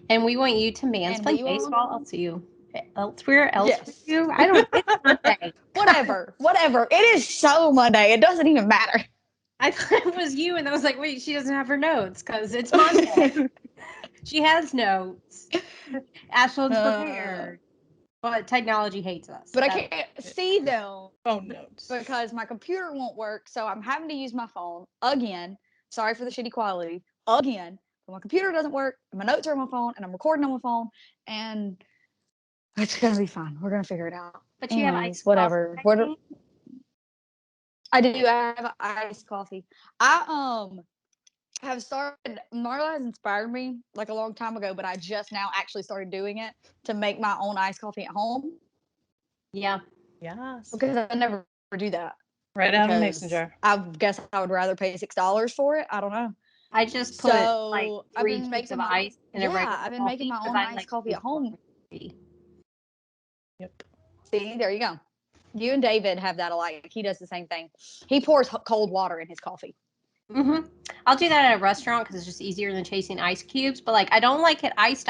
And we want you to And mansplain we will. baseball elsewhere else for Yes. you. I don't. It's Monday. Whatever. It is so Monday. It doesn't even matter. I thought it was you, and I was like, wait, she doesn't have her notes because it's Monday. She has notes. Ashland's prepared, but technology hates us. But I can't see them Phone notes. because my computer won't work. So I'm having to use my phone again. Sorry for the shitty quality. Again. But my computer doesn't work. And my notes are on my phone. And I'm recording on my phone. And it's going to be fine. We're going to figure it out. But you have iced whatever. coffee, I do. I have iced coffee. I have started. Marla has inspired me like a long time ago, but I just now actually started doing it to make my own iced coffee at home. Yeah. Yes. Because I never do that. Right out of the mason jar. I guess I would rather pay $6 for it. I don't know. I just put like I've 3 been cubes making of ice in a regular I've been coffee making my because own I iced like coffee at home. Yep. See, there you go. You and David have that alike. He does the same thing. He pours cold water in his coffee. Mm-hmm. I'll do that at a restaurant because it's just easier than chasing ice cubes. But like, I don't like it iced.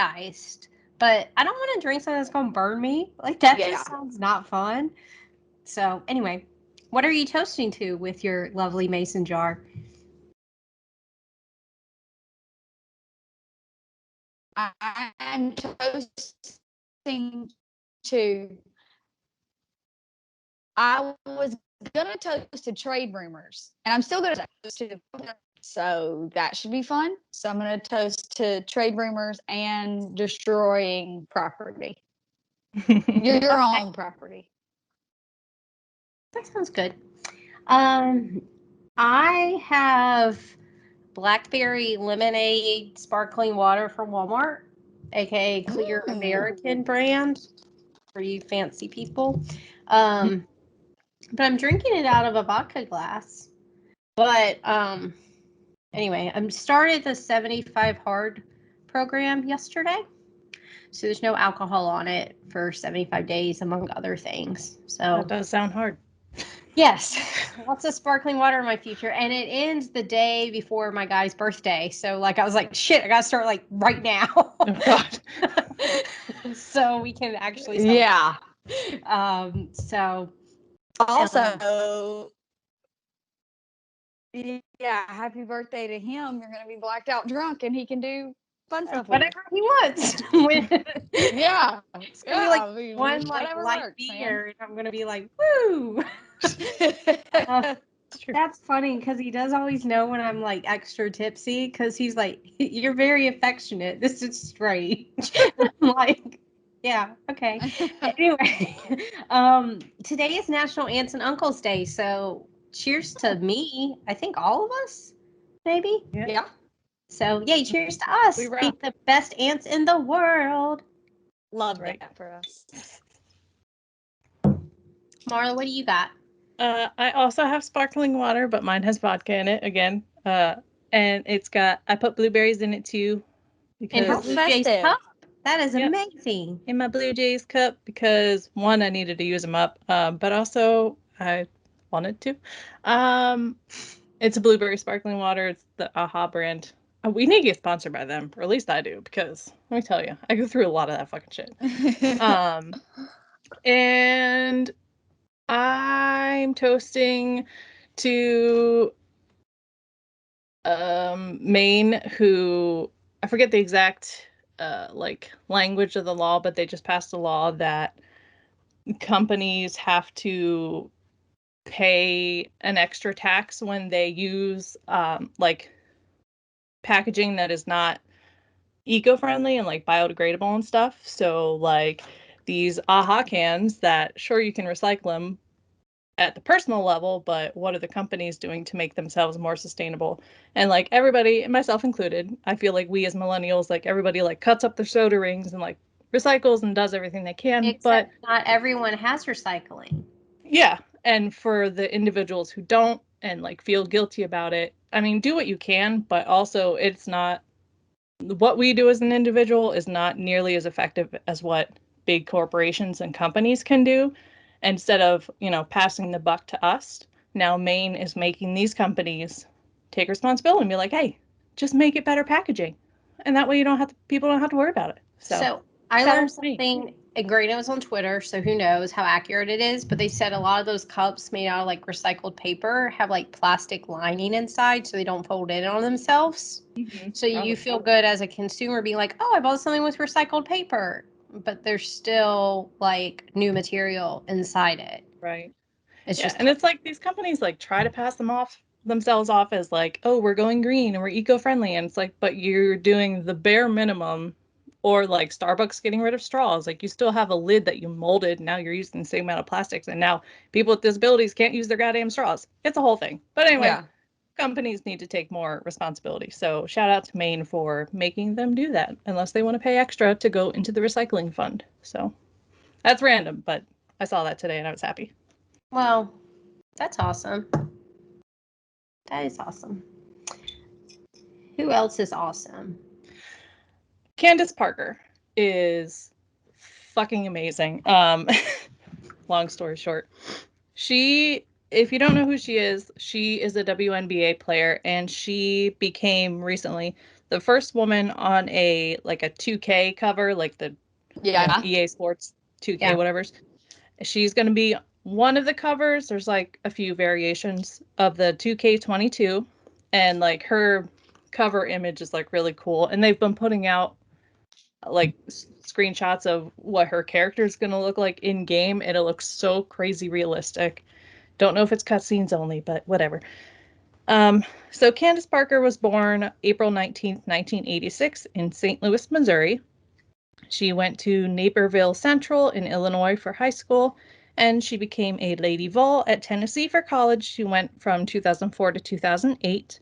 But I don't want to drink something that's gonna burn me. Like that just sounds not fun. So anyway, what are you toasting to with your lovely mason jar? I'm toasting to. I was gonna toast to trade rumors, and I'm still gonna toast to. So that should be fun. So I'm gonna toast to trade rumors and destroying property. Your own property. That sounds good. I have blackberry lemonade sparkling water from Walmart, aka Clear American brand for you fancy people. But I'm drinking it out of a vodka glass. But anyway, I started the 75 hard program yesterday. So there's no alcohol on it for 75 days, among other things. So that does sound hard. Yes, lots of sparkling water in my future, and it ends the day before my guy's birthday. So, like, I was like, "Shit, I gotta start like right now." Oh God! So we can actually. Yeah. So. Also. Yeah, happy birthday to him. You're gonna be blacked out drunk, and he can do fun stuff with Whatever he wants. Yeah, It's gonna be like one like light beer, and I'm gonna be like, "Woo!" That's funny because he does always know when I'm like extra tipsy because he's like, "You're very affectionate. This is strange." I'm like, yeah, okay. Anyway, today is National Aunts and Uncles Day, so cheers to me. I think all of us, maybe. Yeah. So yay, cheers to us. Being the best aunts in the world. Love that for us. Marla, what do you got? I also have sparkling water, but mine has vodka in it again. And I put blueberries in it too. In her Blue Jays cup? That is amazing. In my Blue Jays cup because one, I needed to use them up, but also I wanted to. It's a blueberry sparkling water. It's the AHA brand. We need to get sponsored by them, or at least I do, because let me tell you, I go through a lot of that fucking shit. And I'm toasting to Maine, who I forget the exact language of the law, but they just passed a law that companies have to pay an extra tax when they use packaging that is not eco-friendly and like biodegradable and stuff. So like these AHA cans that sure you can recycle them at the personal level, but what are the companies doing to make themselves more sustainable? And like everybody, myself included, I feel like we as millennials, like everybody like cuts up their soda rings and like recycles and does everything they can. Except not everyone has recycling. Yeah. And for the individuals who don't and like feel guilty about it, I mean, do what you can, but also it's not what we do as an individual is not nearly as effective as what big corporations and companies can do. Instead of, passing the buck to us, now Maine is making these companies take responsibility and be like, hey, just make it better packaging. and that way people don't have to worry about it. So I shout out learned to me. something, and granted it was on Twitter, so who knows how accurate it is, but they said a lot of those cups made out of like recycled paper have like plastic lining inside so they don't fold in on themselves. So you feel good as a consumer being like, oh, I bought something with recycled paper, but there's still like new material inside it. Right. It's just and it's like these companies like try to pass themselves off as like, oh, we're going green and we're eco-friendly, and it's like, but you're doing the bare minimum. Or like Starbucks getting rid of straws. Like you still have a lid that you molded. Now you're using the same amount of plastics, and now people with disabilities can't use their goddamn straws. It's a whole thing. But anyway, companies need to take more responsibility. So shout out to Maine for making them do that, unless they want to pay extra to go into the recycling fund. So that's random, but I saw that today and I was happy. well, that's awesome. That is awesome. Who else is awesome? Candace Parker is fucking amazing. Long story short, if you don't know who she is a WNBA player, and she became recently the first woman on a 2K cover, like the EA Sports 2K whatever's. She's going to be one of the covers. There's like a few variations of the 2K22, and like her cover image is like really cool, and they've been putting out like screenshots of what her character is going to look like in game, and it looks so crazy realistic. Don't know if it's cutscenes only, but whatever. So Candace Parker was born April 19th, 1986 in St. Louis, Missouri. She went to Naperville Central in Illinois for high school, and she became a Lady Vol at Tennessee for college. She went from 2004 to 2008.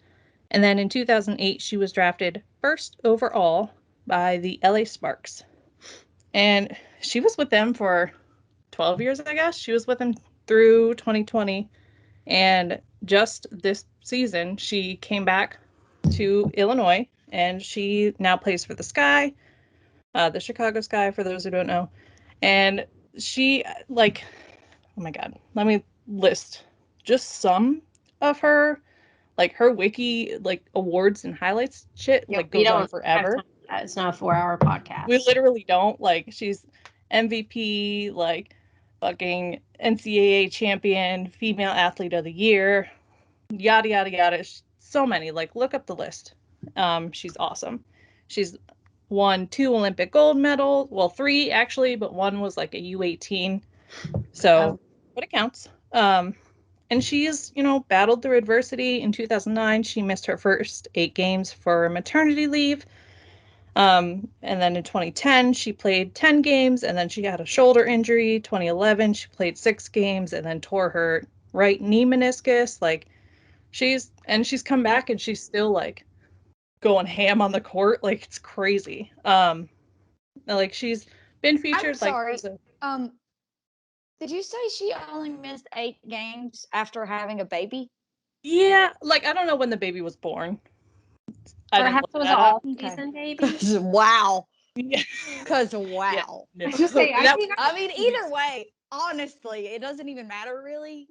And then in 2008, she was drafted first overall by the LA Sparks. And she was with them for 12 years, I guess. She was with them through 2020. And just this season, she came back to Illinois, and she now plays for the Sky, the Chicago Sky, for those who don't know. And she, like, oh my God, let me list just some of her, like, her wiki, like, awards and highlights shit, like, goes on forever. It's not a 4-hour podcast. We literally don't. Like, she's MVP, like, fucking NCAA champion, female athlete of the year, yada, yada, yada. So many. Like, look up the list. She's awesome. She's won 2 Olympic gold medals. Well, 3 actually, but 1 was like a U18. So, but it counts. And she's, battled through adversity. In 2009, she missed her first 8 games for maternity leave. And then in 2010, she played 10 games, and then she had a shoulder injury. 2011, she played 6 games and then tore her right knee meniscus. Like, she's come back, and she's still like going ham on the court. Like, it's crazy. Like, she's been featured. I'm sorry. Did you say she only missed 8 games after having a baby? Yeah, like, I don't know when the baby was born. Perhaps it was an off-season baby. Wow. Yeah. Because wow. Yeah, no. I mean, either way, honestly, it doesn't even matter really.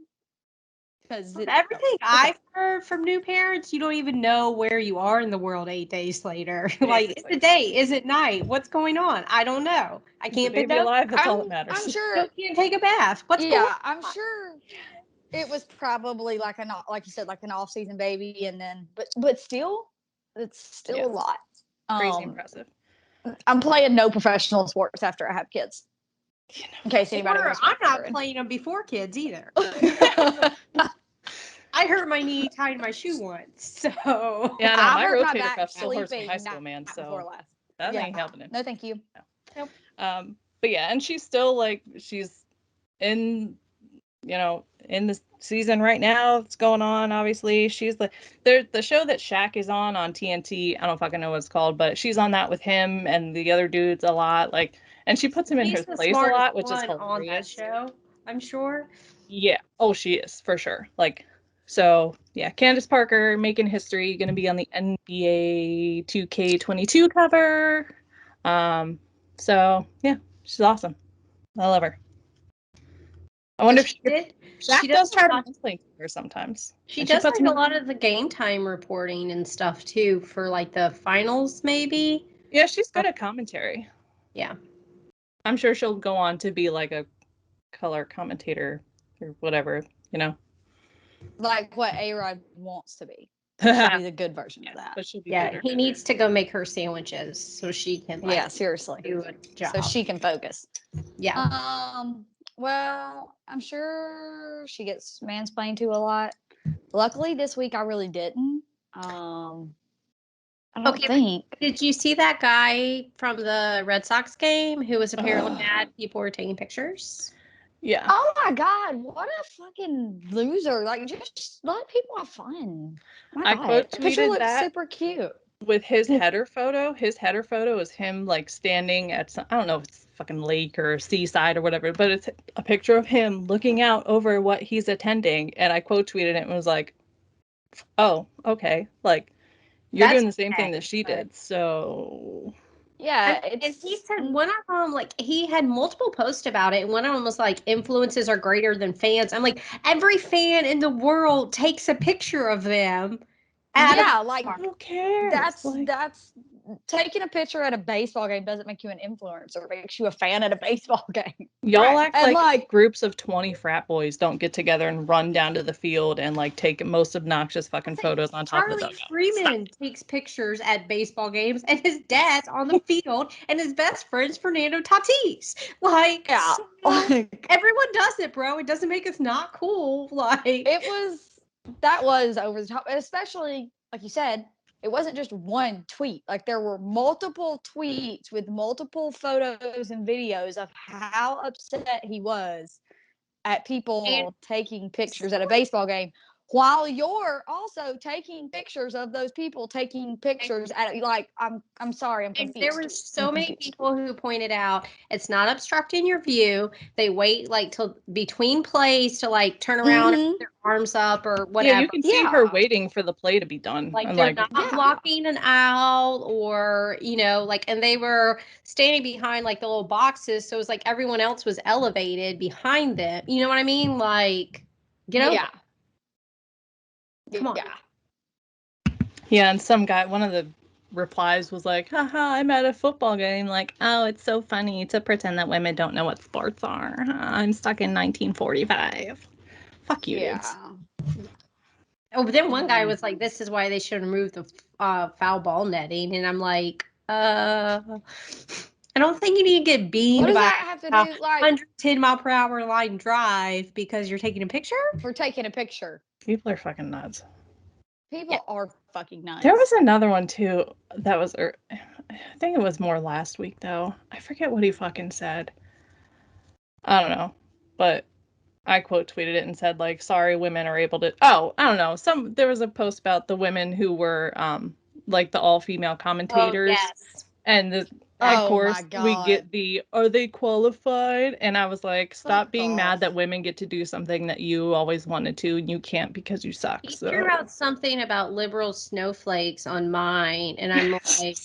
Because everything I've heard from new parents, you don't even know where you are in the world 8 days later. Like, is it day? Is it night? What's going on? I don't know. I can't be alive. That's all that matters. I'm sure. You can't take a bath. What's going on? I'm sure it was probably like you said, like an off-season baby, and then but still, it's still a lot. Crazy impressive. I'm playing no professional sports after I have kids. In case anybody wants to. I'm not playing them before kids either. I hurt my knee tying my shoe once, so yeah, no, my rotator cuff still hurts from high school, man. So that ain't helping it. No, thank you. Nope. But yeah, and she's still like she's in, in the season right now. It's going on. Obviously, she's the show that Shaq is on TNT. I don't fucking know what it's called, but she's on that with him and the other dudes a lot. Like, and she puts him in his place a lot, which is hilarious. On that show, I'm sure. Yeah. Oh, she is for sure. Like. So, yeah, Candace Parker making history, going to be on the NBA 2K22 cover. So, yeah, she's awesome. I love her. I wonder if She she did. Zach She does does try a to lot. explain to her sometimes. She And does puts like a me- lot of the game time reporting and stuff too for like the finals, maybe. Yeah, she's good at commentary. Yeah. I'm sure she'll go on to be like a color commentator or whatever, you know. Like what A-Rod wants to be. She'll be the good version of that. But she'll be Yeah. better. He needs to go make her sandwiches so she can like Yeah, seriously. do a job. So she can focus. Yeah. Well, I'm sure she gets mansplained to a lot. Luckily, this week I really didn't. I don't Okay, think. Did you see that guy from the Red Sox game who was apparently mad people were taking pictures? Yeah. Oh my God, what a fucking loser. Like, just let people have fun. My I God, quote the picture tweeted looks that super cute. with his header photo. His header photo is him like standing at some, I don't know if it's fucking lake or seaside or whatever, but it's a picture of him looking out over what he's attending. And I quote tweeted it and was like, oh, okay. Like, you're That's doing the same thing okay, that she but- did. So Yeah, And it's. he said one of them, like he had multiple posts about it, and one of them was like, "Influences are greater than fans." I'm like, every fan in the world takes a picture of them. Yeah, like who cares? that's taking a picture at a baseball game doesn't make you an influencer. It makes you a fan at a baseball game. Y'all act And like groups of 20 frat boys don't get together and run down to the field and like take most obnoxious fucking photos on top of the Charlie dugout. Freeman takes pictures at baseball games, and his dad's on the field, and his best friend's Fernando Tatis. Like, yeah, so like everyone does it, bro. It doesn't make us not cool. Like, that was over the top, especially like you said. It wasn't just one tweet. Like there were multiple tweets with multiple photos and videos of how upset he was at people taking pictures at a baseball game while you're also taking pictures of those people taking pictures at like I'm sorry, I'm confused. There were so many people who pointed out it's not obstructing your view. They wait like till between plays to like turn around and put their arms up or whatever. Yeah, you can see her waiting for the play to be done. Like and they're not blocking an owl or, you know, like, and they were standing behind like the little boxes. So it was like everyone else was elevated behind them. You know what I mean? Like, get over it. Come on. Yeah, and some guy, one of the replies was like, haha, I'm at a football game. Like, oh, it's so funny to pretend that women don't know what sports are. I'm stuck in 1945. Fuck you, dudes. Oh, but then one guy was like, this is why they should remove the foul ball netting. And I'm like, I don't think you need to get beamed What does by that have to a do, like 110 mile per hour line drive because you're taking a picture? for taking a picture? People are fucking nuts. People are fucking nuts. There was another one too that was, I think it was more last week though. I forget what he fucking said. I don't know, but I quote tweeted it and said like, sorry, women are able to. Oh, I don't know. There was a post about the women who were like the all female commentators. Oh, yes. And of Oh course, my we God. get the, are they qualified? And I was like, stop Fuck being off. mad that women get to do something that you always wanted to, and you can't because you suck. He So threw out something about liberal snowflakes on mine, and I'm like,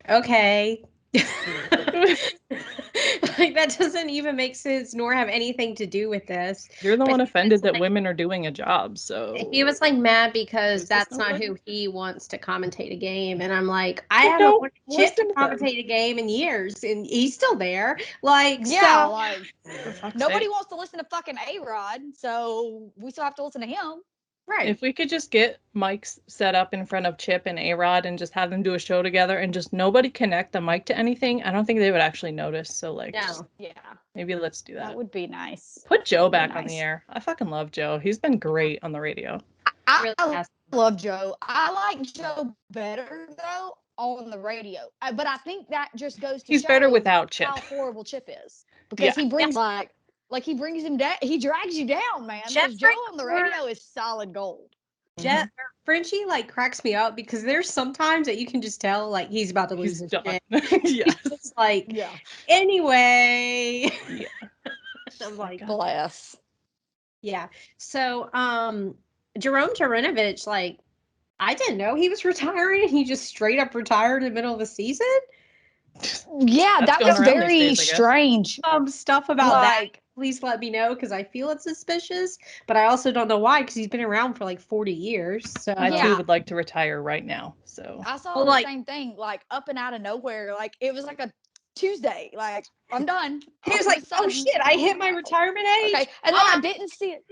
okay. Like, that doesn't even make sense nor have anything to do with this. You're the But one he was offended that like- women are doing a job, so He was like mad because Who's the that's not snowflake? who he wants to commentate a game. And I'm like, I Well, haven't no, wanted shit to listen to them. commentate a game in years, and he's still there. Like, Yeah, so like for fuck's nobody sake. wants to listen to fucking A-Rod, so we still have to listen to him. right. If we could just get mics set up in front of Chip and A-Rod and just have them do a show together and just nobody connect the mic to anything, I don't think they would actually notice. So like, No. Yeah, maybe let's do that that. would be nice. Put Joe That would back be on the nice. air. I fucking love Joe. He's been great on the radio. I Really love Joe. I like Joe better though on the radio, but I think that just goes to He's show better without Chip. how horrible Chip is because he brings like he brings him down. He drags you down, man. Because Joe on the radio is solid gold. Jet Frenchie like cracks me up because there's sometimes that you can just tell like he's about to lose He's his done. shit. Yes. It's like, Yeah. Anyway. Yeah. I'm like, Bless. yeah. So Jerome Tarinovich, like, I didn't know he was retiring, and he just straight up retired in the middle of the season. Yeah, That's that going was around these very days, I guess. strange. Stuff about that. Like please let me know because I feel it's suspicious, but I also don't know why because he's been around for like 40 years. So I Yeah. too would like to retire right now. So I saw Well, the like- same thing, like up and out of nowhere. Like it was like a Tuesday. Like I'm done. he was All of like, a "Oh sudden- shit, I hit my retirement age." Okay, and then I didn't see it.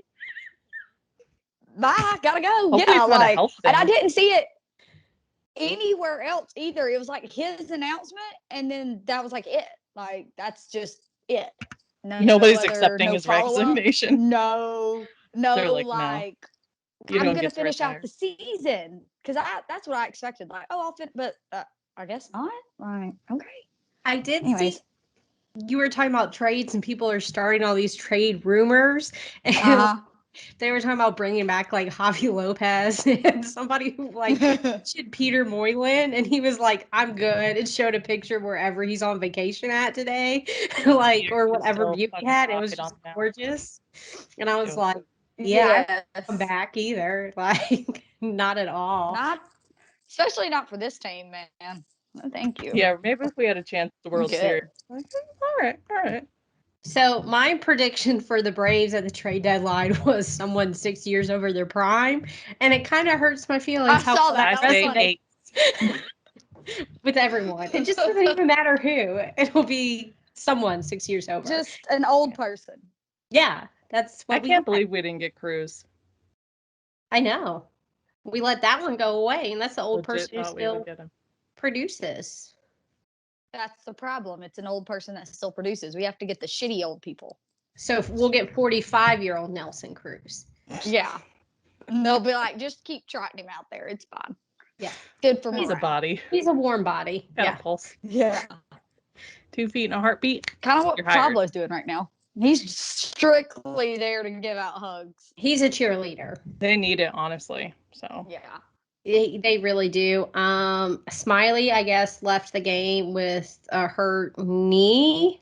Bye, gotta go. hopefully Yeah, it's not a like, health and I thing. didn't see it anywhere else either. It was like his announcement, and then that was like it. Like that's just it. Nobody's other- accepting his follow-up. resignation. No, They're like, no, like you I'm don't gonna get to finish out retire. the season because that's what I expected. Like, oh, I'll finish, but I guess not. Like, okay. I did Anyways. see you were talking about trades and people are starting all these trade rumors and they were talking about bringing back like Javi Lopez and somebody who like mentioned Peter Moylan and he was like, I'm good. It showed a picture wherever he's on vacation at today, like Peter or is whatever still view he fucking had. It was rocking just on now. gorgeous. And I was Ew. like, yeah, I Yes. don't come back either. Like not at all. Not, especially not for this team, man. No, thank you. Yeah, maybe if we had a chance at the World Good. Series. Like, all right. So my prediction for the Braves at the trade deadline was someone 6 years over their prime, and it kind of hurts my feelings. I saw that. I That was say funny. 8. With everyone. It just doesn't even matter who. It'll be someone 6 years over. Just an old person. Yeah, that's what I we can't want. believe we didn't get Cruz. I know. We let that one go away, and that's the old Legit person who thought we would still get him. produces. That's the problem. It's an old person that still produces. We have to get the shitty old people. So we'll get 45-year-old Nelson Cruz. Yeah. And they'll be like, just keep trotting him out there. It's fine. Yeah. Good for He's a morale. body. He's a warm body. Got Yeah. a pulse. Yeah. 2 feet and a heartbeat. Kind of what You're hired. Pablo's doing right now. He's strictly there to give out hugs. He's a cheerleader. They need it, honestly. So Yeah. They really do. Smiley, I guess, left the game with a hurt knee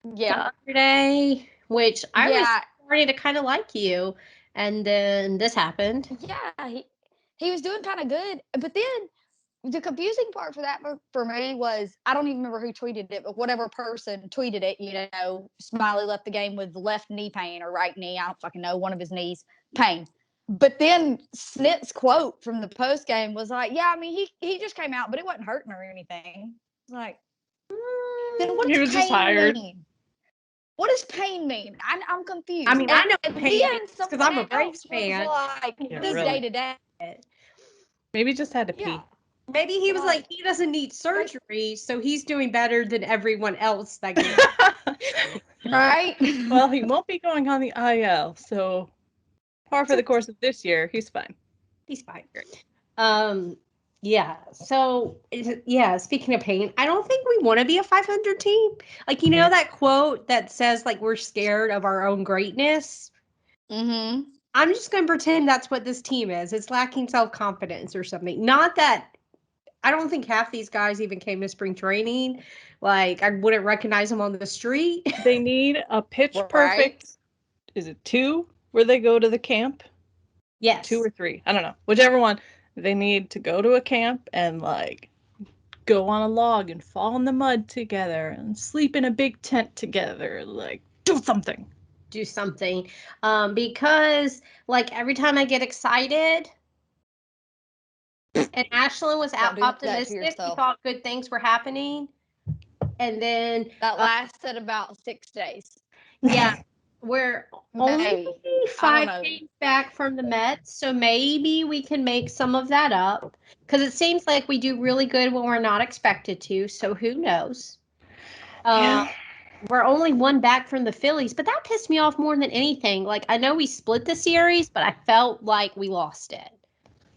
the Yeah. other day, which I was Yeah. starting to kind of like you. And then this happened. Yeah. He was doing kind of good. But then the confusing part for that for me was I don't even remember who tweeted it, but whatever person tweeted it, you know, Smiley left the game with left knee pain or right knee. I don't fucking know, one of his knees pain. But then Snit's quote from the post game was like, yeah, I mean, he just came out, but it wasn't hurting or anything. It's like, then what He does was just pain hired. mean? What does pain mean? I'm confused. I mean, I know And pain then because I'm a someone Braves else was fan. like, Yeah, this really. day to day. Maybe just had to pee. Yeah. Maybe he was Like- like, he doesn't need surgery, so he's doing better than everyone else that gets. Right? Well, he won't be going on the IL, so par for the course of this year, he's fine. He's fine. Yeah. So, yeah, speaking of pain, I don't think we want to be a 500 team. Like, you know that quote that says, like, we're scared of our own greatness? Mm-hmm. I'm just going to pretend that's what this team is. It's lacking self-confidence or something. Not that I don't think half these guys even came to spring training. Like, I wouldn't recognize them on the street. They need a pitch Right. perfect. Is it 2 where they go to the camp? Yes. 2 or 3. I don't know. Whichever one. They need to go to a camp and like go on a log and fall in the mud together and sleep in a big tent together. Like, do something. Do something. Because, like, every time I get excited, and Ashlyn was Don't do that to optimistic, he yourself. thought good things were happening. And then, That lasted about 6 days. yeah, we're only Maybe. 5 know. games back from the Mets, so maybe we can make some of that up. Because it seems like we do really good when we're not expected to, so who knows? Yeah. We're only 1 back from the Phillies, but that pissed me off more than anything. Like, I know we split the series, but I felt like we lost it.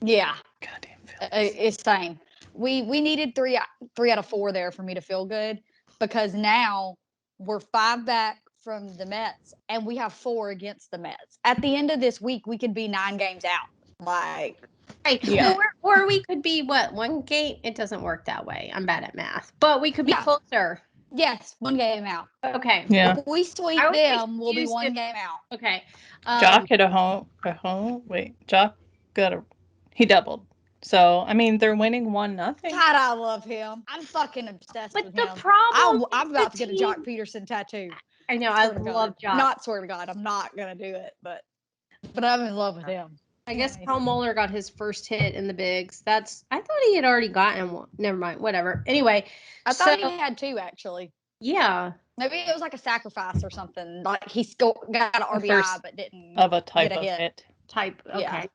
Yeah. Goddamn Phillies. It's same. We needed 3 out of 4 there for me to feel good because now we're 5 back from the Mets and we have 4 against the Mets. At the end of this week, we could be 9 games out. Like, Right. Yeah. Or we could be, what, 1 game? It doesn't work that way. I'm bad at math. But we could be Yeah. closer. yes, 1 game out. Okay. Yeah. If we sweep I was them, we'll be confused 1 if- game out. Okay. Jock hit a home. Wait, Jock he doubled. So I mean, they're winning 1-0. God, I love him. I'm fucking obsessed But with the him. problem I'm is about the to get a Jock team- Peterson tattoo. I know. I Swear to God. love Jock. Not swear to God, I'm not gonna do it, but I'm in love with him. I guess Anyways. Paul Muller got his first hit in the bigs. I thought he had already gotten one. Never mind. Whatever. Anyway, I thought he had 2 actually. Yeah. Maybe it was like a sacrifice or something. Like he got an RBI first but didn't of a type get a of hit. hit. Type. Okay. Yeah.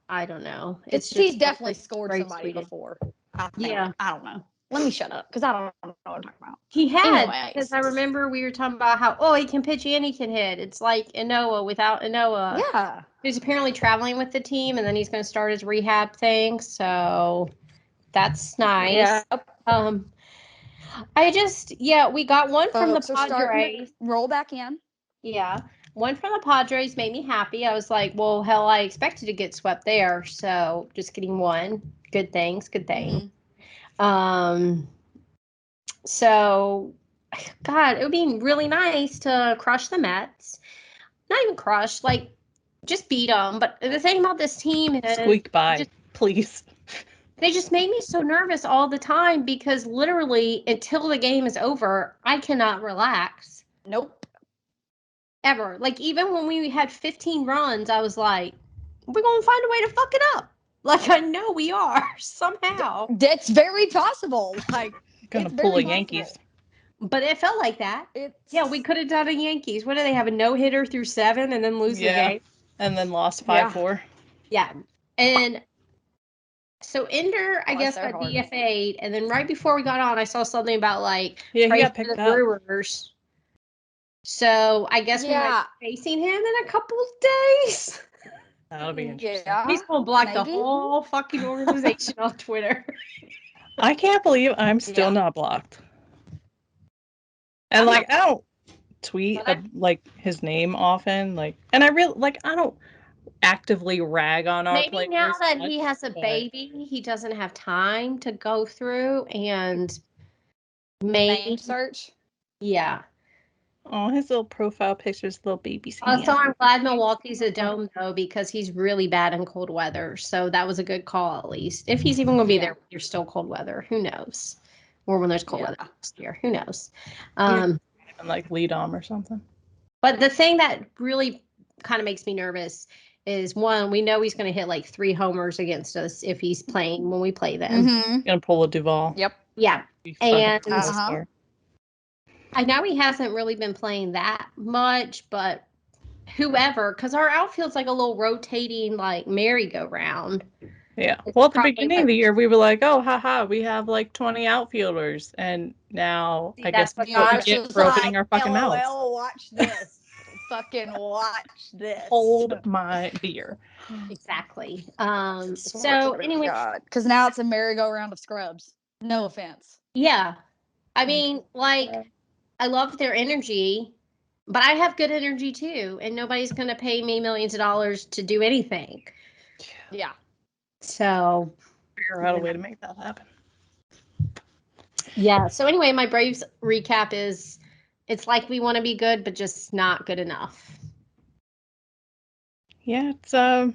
I don't know. It's It's he's definitely scored very somebody sweet. before. I think. Yeah. I don't know. Let me shut up because I don't know what I'm talking about. He had, Anyways. because I remember we were talking about how, he can pitch and he can hit. It's like Inoa without Inoa. Yeah. He's apparently traveling with the team, and then he's going to start his rehab thing. So that's nice. Yeah. We got one from the Folks are starting Padres. to roll back in. Yeah. One from the Padres made me happy. I was like, well, hell, I expected to get swept there. So just getting one. Good things. Good thing. Mhm. So, God, it would be really nice to crush the Mets. Not even crush, like, just beat them. But the thing about this team is Squeak by, please. they just make me so nervous all the time because literally until the game is over, I cannot relax. Nope. Ever. Like, even when we had 15 runs, I was like, we're going to find a way to fuck it up. Like, I know we are somehow. That's very possible. Like, Gonna it's pull very a Yankees. possible. But it felt like that. Yeah, we could have done a Yankees. What do they have? A no-hitter through 7 and then lose the game? And then lost 5-4. Yeah. And so Ender, I Bless guess, their got heart. DFA'd. And then right before we got on, I saw something about, like, Yeah, he trade got for picked the up. Brewers. So I guess we might be facing him in a couple of days. That'll be interesting. Yeah. He's going to block the maybe. whole fucking organization on Twitter. I can't believe I'm still not blocked. And like, I don't tweet like his name often. Like, and I really like, I don't actively rag on our Maybe players. now that he much, has a but- baby, he doesn't have time to go through and Name search. Yeah. Oh, his little profile pictures, little baby's So hand. I'm glad Milwaukee's a dome though, because he's really bad in cold weather. So that was a good call, at least. If he's even going to be there, when you're still cold weather. Who knows? Or when there's cold weather next year. Who knows? And like lead or something. But the thing that really kind of makes me nervous is, one, we know he's going to hit like 3 homers against us if he's playing when we play them. Mm-hmm. Gonna pull a Duvall. Yep. Yeah. And Uh-huh. I know he hasn't really been playing that much, but whoever, because our outfield's like a little rotating like merry-go-round. Yeah. It's Well, at the probably beginning of the year, we were like, "Oh, haha, we have like 20 outfielders," and now I guess that's that's what what we get for opening our fucking mouths. Watch this. Fucking watch this. Hold my beer. Exactly. So anyway, because now it's a merry-go-round of scrubs. No offense. yeah. I mean, like, I love their energy, but I have good energy too, and nobody's going to pay me millions of dollars to do anything. Yeah. So figure out a way to make that happen. Yeah. So anyway, my Braves recap is, it's like we want to be good, but just not good enough. Yeah, it's Yeah.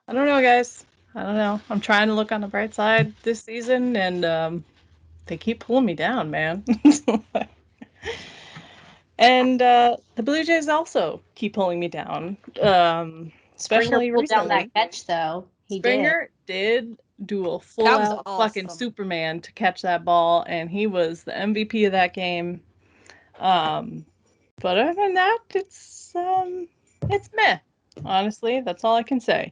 I don't know, guys. I don't know. I'm trying to look on the bright side this season, and they keep pulling me down, man. And the Blue Jays also keep pulling me down. Especially Springer pulled down recently. that catch, though. Springer did do a full-out fucking Superman to catch that ball, and he was the MVP of that game. But other than that, it's meh. Honestly, that's all I can say.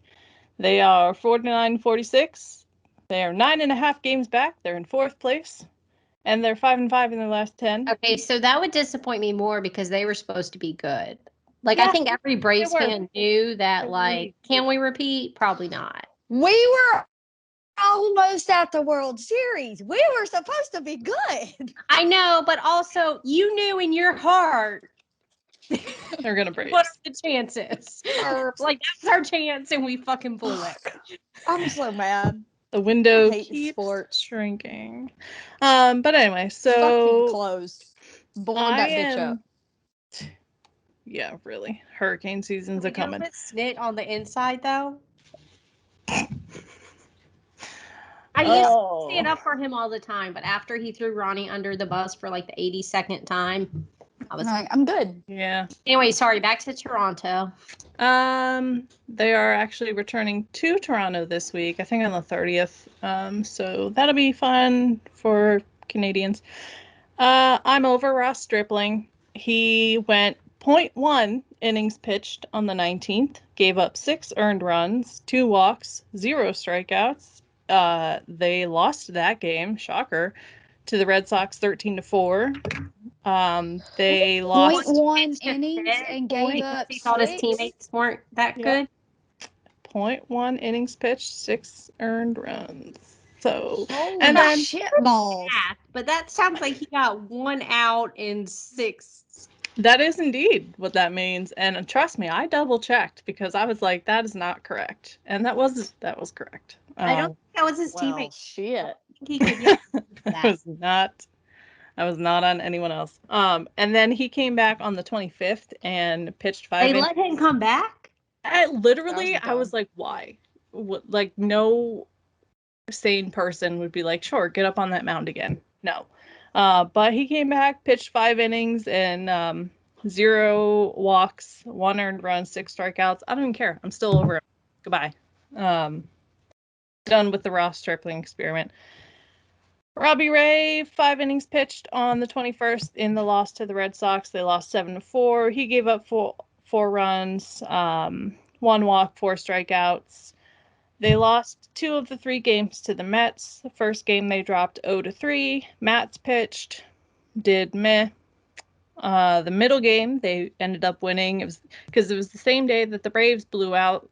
They are 49-46. They are 9.5 games back. They're in 4th place, and they're 5-5 in their last 10. Okay, so that would disappoint me more because they were supposed to be good. Like, I think every Braves fan knew that, like, can we repeat? Probably not. We were almost at the World Series. We were supposed to be good. I know, but also you knew in your heart they're gonna break. What are the chances? Like, that was our chance, and we fucking blew it. I'm so mad. The window keeps shrinking. But anyway, so fucking close. Blow that bitch up. Yeah, really. Hurricane season's a coming. Snit on the inside, though. I used to stand up for him all the time, but after he threw Ronnie under the bus for like the 82nd time, I'm good. Yeah. Anyway, sorry, back to Toronto. They are actually returning to Toronto this week, I think on the 30th. So that'll be fun for Canadians. I'm over Ross Stripling. He went 0.1 innings pitched on the 19th, gave up 6 earned runs, 2 walks, 0 strikeouts. They lost that game, shocker, to the Red Sox 13-4. They lost 0.1 innings and gave up He thought his 6. teammates weren't that good. 0.1 innings pitched, 6 earned runs. So, Holy and then shit balls. But that sounds like he got 1 out in 6. that is indeed what that means. And trust me, I double checked because I was like, that is not correct. And that was correct. I don't think that was his teammate. Shit. He could I was not on anyone else. And then he came back on the 25th and pitched 5 They innings. let him come back? I was like, why? What, like, no sane person would be like, sure, get up on that mound again. No. But he came back, pitched 5 innings and 0 walks, 1 earned run, 6 strikeouts. I don't even care. I'm still over it. Goodbye. Done with the Ross Stripling experiment. Robbie Ray, 5 innings pitched on the 21st in the loss to the Red Sox. They lost 7-4. He gave up 4 runs, 1 walk, 4 strikeouts. They lost 2 of the 3 games to the Mets. The first game they dropped 0-3. Mats pitched, did meh. The middle game they ended up winning. It was because it was the same day that the Braves blew out,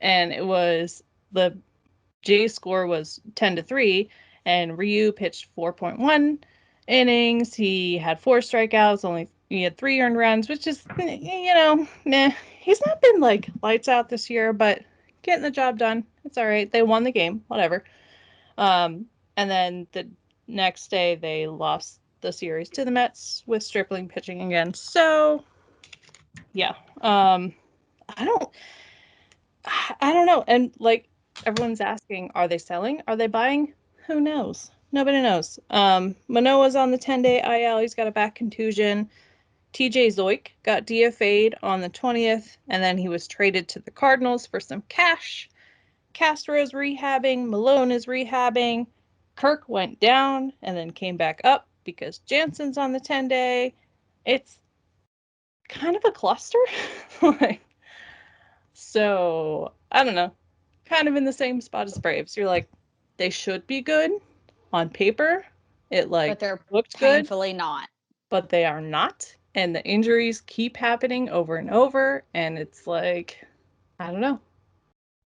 and it was the Jays score was 10-3, and Ryu pitched 4.1 innings. He had 4 strikeouts. He had 3 earned runs, which is meh. He's not been like lights out this year, but getting the job done. It's all right. They won the game, whatever. And then the next day they lost the series to the Mets with Stripling pitching again. So yeah, I don't know. And like everyone's asking, are they selling? Are they buying? Who knows? Nobody knows. Manoa's on the 10-day IL. He's got a back contusion. TJ Zoik got DFA'd on the 20th, and then he was traded to the Cardinals for some cash. Castro's rehabbing. Malone is rehabbing. Kirk went down and then came back up because Jansen's on the 10-day. It's kind of a cluster. So, I don't know. Kind of in the same spot as Braves. You're like, they should be good on paper. It But they're looked good, painfully not. but they are not. And the injuries keep happening over and over. And it's like, I don't know.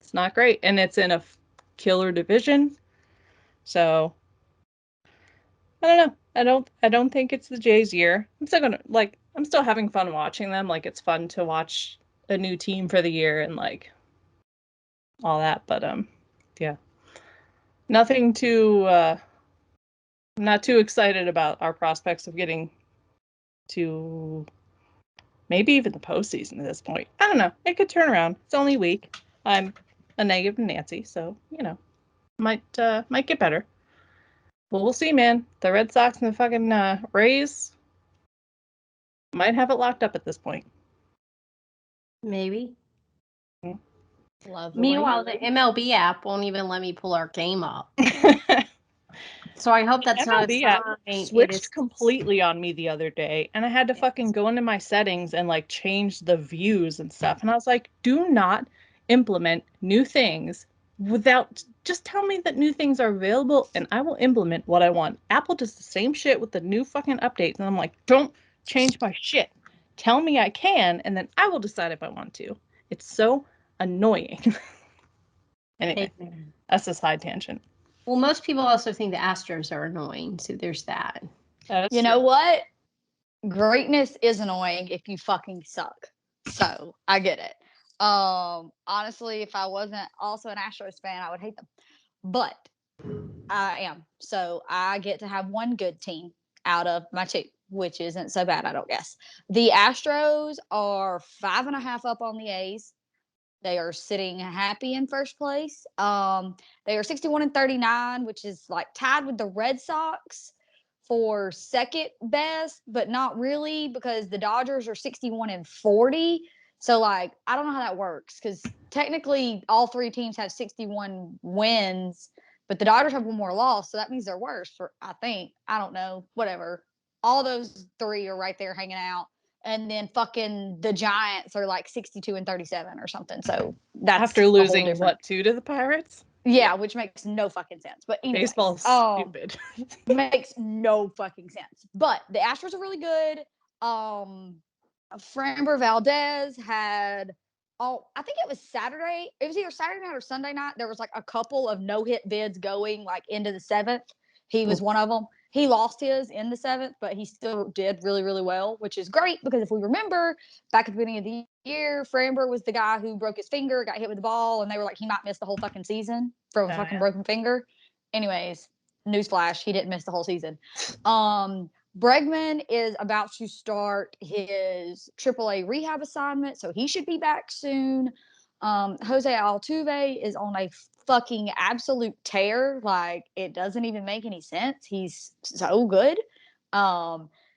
It's not great. And it's in a killer division. So I don't know. I don't think it's the Jays' year. I'm still having fun watching them. Like, it's fun to watch a new team for the year and like all that. But yeah. Nothing too I'm not too excited about our prospects of getting to maybe even the postseason at this point. I don't know. It could turn around. It's only a week. I'm a negative Nancy, so might get better. Well, we'll see, man. The Red Sox and the fucking Rays might have it locked up at this point. Maybe. Lovely. Meanwhile, the MLB app won't even let me pull our game up. So I hope that's not a MLB app sign. switched completely on me the other day, and I had to fucking go into my settings and like change the views and stuff. And I was like, do not implement new things without just tell me that new things are available and I will implement what I want. Apple does the same shit with the new fucking updates, and I'm like, don't change my shit. Tell me I can, and then I will decide if I want to. It's so annoying. Anyway, that's a side tangent. Well, most people also think the Astros are annoying, so there's that. You know what? Greatness is annoying if you fucking suck. So I get it. Honestly, if I wasn't also an Astros fan, I would hate them. But I am. So I get to have one good team out of my 2, which isn't so bad, I don't guess. The Astros are 5.5 up on the A's. They are sitting happy in first place. They are 61-39, which is like tied with the Red Sox for second best, but not really because the Dodgers are 61-40. So like, I don't know how that works because technically all three teams have 61 wins, but the Dodgers have one more loss, so that means they're worse. For I think I don't know, whatever. All those three are right there hanging out, and then fucking the Giants are like 62-37 or something. So that's After losing what 2 to the Pirates. Yeah, which makes no fucking sense. But anyways, Baseball's stupid. makes no fucking sense. But the Astros are really good. Framber Valdez had I think it was Saturday. It was either Saturday night or Sunday night. There was like a couple of no-hit bids going like into the seventh. He was one of them. He lost his in the seventh, but he still did really, really well, which is great because if we remember back at the beginning of the year, Framber was the guy who broke his finger, got hit with the ball, and they were like, he might miss the whole fucking season from a fucking broken finger. Anyways, newsflash, he didn't miss the whole season. Bregman is about to start his AAA rehab assignment, so he should be back soon. Jose Altuve is on a fucking absolute tear. Like, it doesn't even make any sense. He's so good.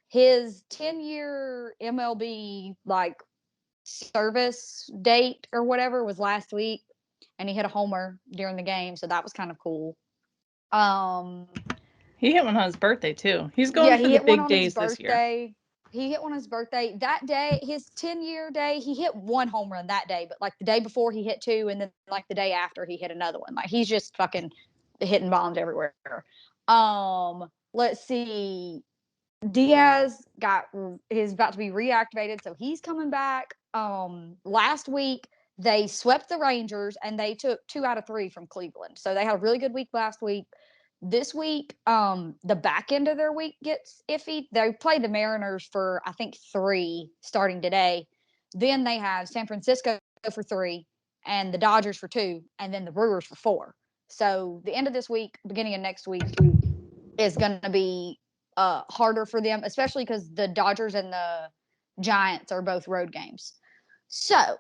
His 10-year MLB like service date or whatever was last week, and he hit a homer during the game, so that was kind of cool. He hit one on his birthday too. He's going for the big days this year. He hit one on his birthday. That day, his 10-year day, he hit one home run that day, but like the day before he hit two, and then like the day after he hit another one. Like he's just fucking hitting bombs everywhere. Let's see. Diaz is about to be reactivated, so he's coming back. Last week they swept the Rangers and they took 2 out of 3 from Cleveland. So they had a really good week last week. This week, the back end of their week gets iffy. They play the Mariners for, I think, 3 starting today. Then they have San Francisco for 3 and the Dodgers for 2 and then the Brewers for 4. So the end of this week, beginning of next week is going to be harder for them, especially because the Dodgers and the Giants are both road games. So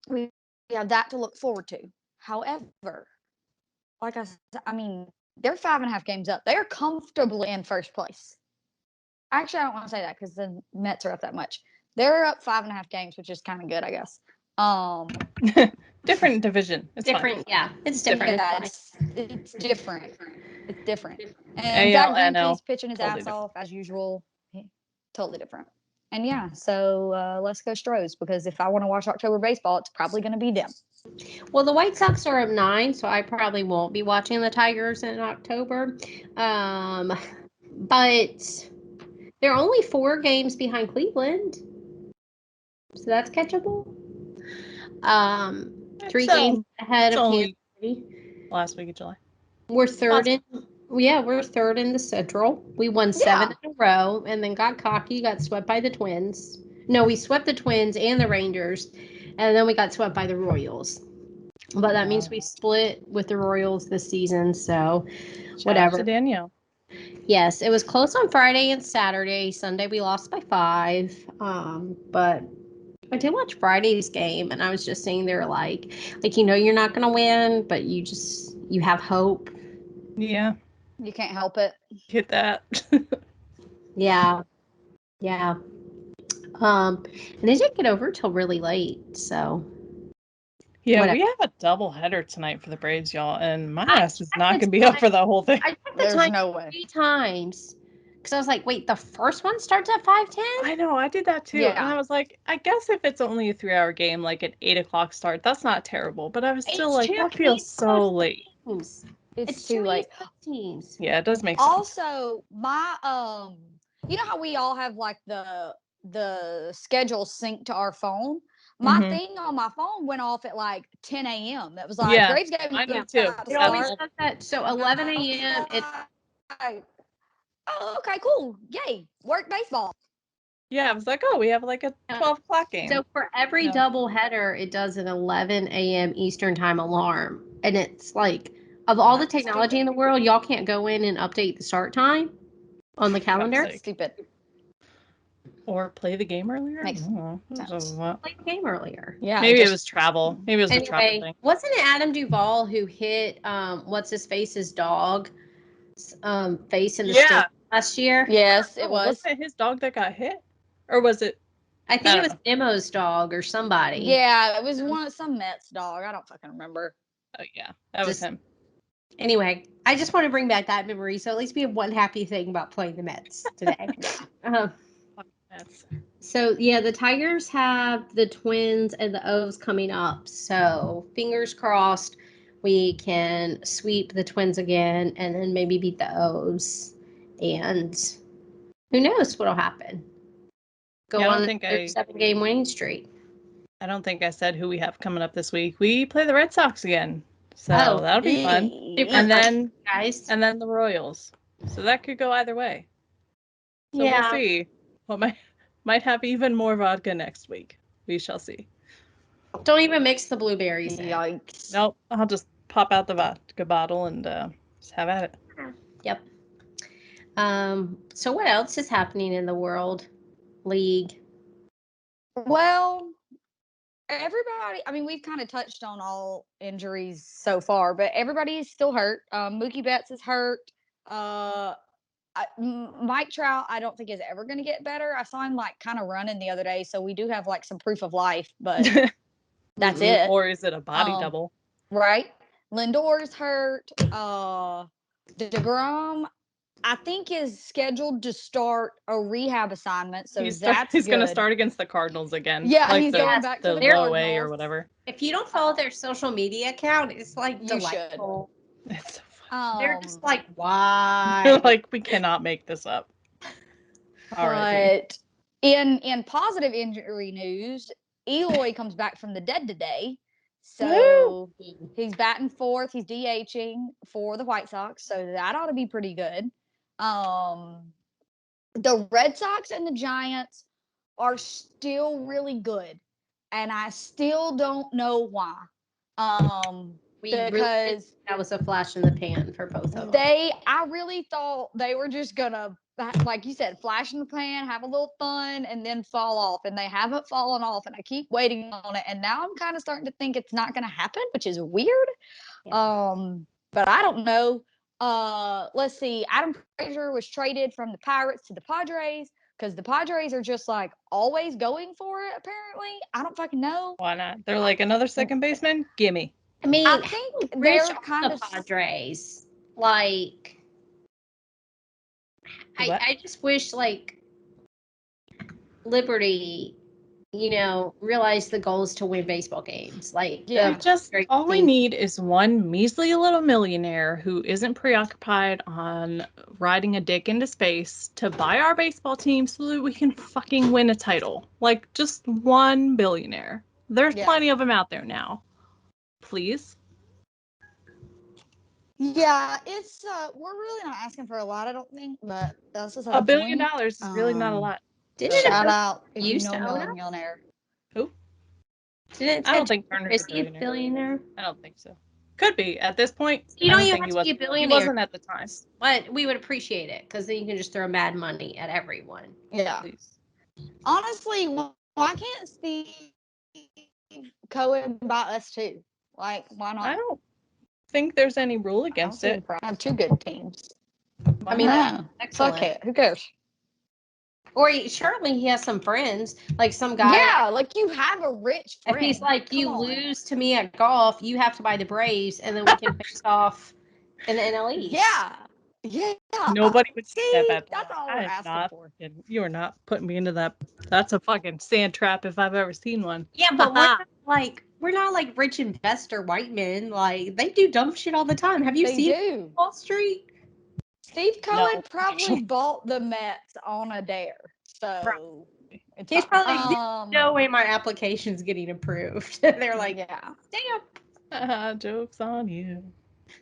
we have that to look forward to. However, like I said, I mean, they're 5.5 games up. They are comfortably in first place. Actually, I don't want to say that because the Mets are up that much. They're up 5.5 games, which is kind of good, I guess. Different division. It's different, fine. yeah. It's different. Yeah, it's different. It's different. And Zach Greinke's pitching his ass off as usual. Totally different. And yeah, so let's go Stros, because if I want to watch October baseball, it's probably going to be them. Well, the White Sox are up 9, so I probably won't be watching the Tigers in October. But they're only 4 games behind Cleveland, so that's catchable. 3 games ahead of Kansas City. Last week of July. We're third in the Central. We won 7 in a row, and then got cocky, got swept by the Twins. No, we swept the Twins and the Rangers, and then we got swept by the Royals. But that means we split with the Royals this season, so whatever. Shout out to Danielle. Yes, it was close on Friday and Saturday. Sunday we lost by 5. But I did watch Friday's game, and I was just sitting there like you're not gonna win, but you have hope. Yeah. You can't help it. Get that. Yeah. And they didn't get over till really late, so. Yeah, whatever. We have a double header tonight for the Braves, y'all, and my ass is not gonna be up for that whole thing. I checked the time no way. 3 times. Because I was like, wait, the first one starts at 5:10? I know, I did that too. Yeah. And I was like, I guess if it's only a 3-hour game, like an 8 o'clock start, that's not terrible. But I was still like, that feels so late. It's too late. Teams. Yeah, it does make sense. Also, my you know how we all have like the schedule synced to our phone? My thing on my phone went off at like 10 a.m. That was like Braves game. I do too. It always does that. So 11 a.m. It's oh, okay, cool. Yay. Work baseball. Yeah, I was like, oh, we have like a 12 o'clock game. So for every double header, it does an 11 a.m. Eastern time alarm. And it's like, of all the technology in the world, y'all can't go in and update the start time on the calendar? Stupid. Or play the game earlier? Makes sense. Play the game earlier. Yeah. Maybe it was travel. Maybe it was a travel thing. Wasn't it Adam Duvall who hit what's his face's dog face in the stadium last year? Yes, it Oh, was. wasn't it his dog that got hit? Or was it? I think I it was don't Nemo's dog or somebody. Yeah, it was some Mets dog. I don't fucking remember. Oh, yeah. That was Just- him. Anyway, I just want to bring back that memory. So at least we have one happy thing about playing the Mets today. Um, That's so yeah, the Tigers have the Twins and the O's coming up. So fingers crossed we can sweep the Twins again and then maybe beat the O's. And who knows what'll happen? Go Yeah, I don't on think their I- 7-game winning streak. I don't think I said who we have coming up this week. We play the Red Sox again. So Oh, that'll be fun. Super And fun, then guys. and then the Royals. So that could go either way. So Yeah. we'll see. What might have even more vodka next week. We shall see. Don't even mix the blueberries in. Yikes. Nope, I'll just pop out the vodka bottle and just have at it. Yep. So what else is happening in the world league? Well, everybody, I mean, we've kind of touched on all injuries so far, but everybody is still hurt. Mookie Betts is hurt. Mike Trout, I don't think is ever going to get better. I saw him like kind of running the other day, so we do have like some proof of life, but that's it. Or is it a body Um, double? Right? Lindor's hurt. DeGrom, I think, is scheduled to start a rehab assignment, so He's that's going to good. start against the Cardinals again. Yeah, like he's the, going back to the the low A or Cardinals. whatever. If you don't follow their social media account, it's like You should. delightful. It's so fun. They're just like, why? They're like, we cannot make this up. Alrighty. But in positive injury news, Eloy comes back from the dead today. So he's batting fourth. He's DHing for the White Sox. So that ought to be pretty good. The Red Sox and the Giants are still really good. And I still don't know why. Because that was a flash in the pan for both of them. I really thought they were just gonna, like you said, flash in the pan, have a little fun, and then fall off. And they haven't fallen off, and I keep waiting on it. And now I'm kind of starting to think it's not gonna happen, which is weird. Yeah. But I don't know. Let's see. Adam Frazier was traded from the Pirates to the Padres because the Padres are just like always going for it. Apparently, I don't fucking know. Why not? They're like, another second baseman? Gimme. I mean, I think they're kind the of Padres. Like, I just wish like Liberty, realized the goal is to win baseball games. Like, Yeah. All we need is one measly little millionaire who isn't preoccupied on riding a dick into space to buy our baseball team so that we can fucking win a title. Like, just one billionaire. There's plenty of them out there now. Please. Yeah, it's we're really not asking for a lot, I don't think, but that's just $1 billion is really not a lot. Shout out if you used know to a own us? millionaire. Who? Didn't I don't think Turner's is he a billionaire? I don't think so. Could be at this point. You I don't don't even think have to be a He billionaire. wasn't at the time. But we would appreciate it because then you can just throw mad money at everyone. Yeah. Please. Honestly, why can't Steve Cohen buy us too? Like, why not? I don't think there's any rule against it. I have two good teams. I mean, that's excellent. fuck it. Who cares? Or surely he has some friends, like some guy. Yeah, like you have a rich friend. If he's like, you lose to me at golf, you have to buy the Braves, and then we can face off in the NL East. Yeah. Nobody would say that. That's all we're asking for. You are not putting me into that. That's a fucking sand trap if I've ever seen one. Yeah, but we're not like rich investor white men. Like they do dumb shit all the time. Have you seen Wall Street? Steve Cohen probably bought the Mets on a dare. So he's probably no way my application's getting approved. They're like, damn. Joke's on you.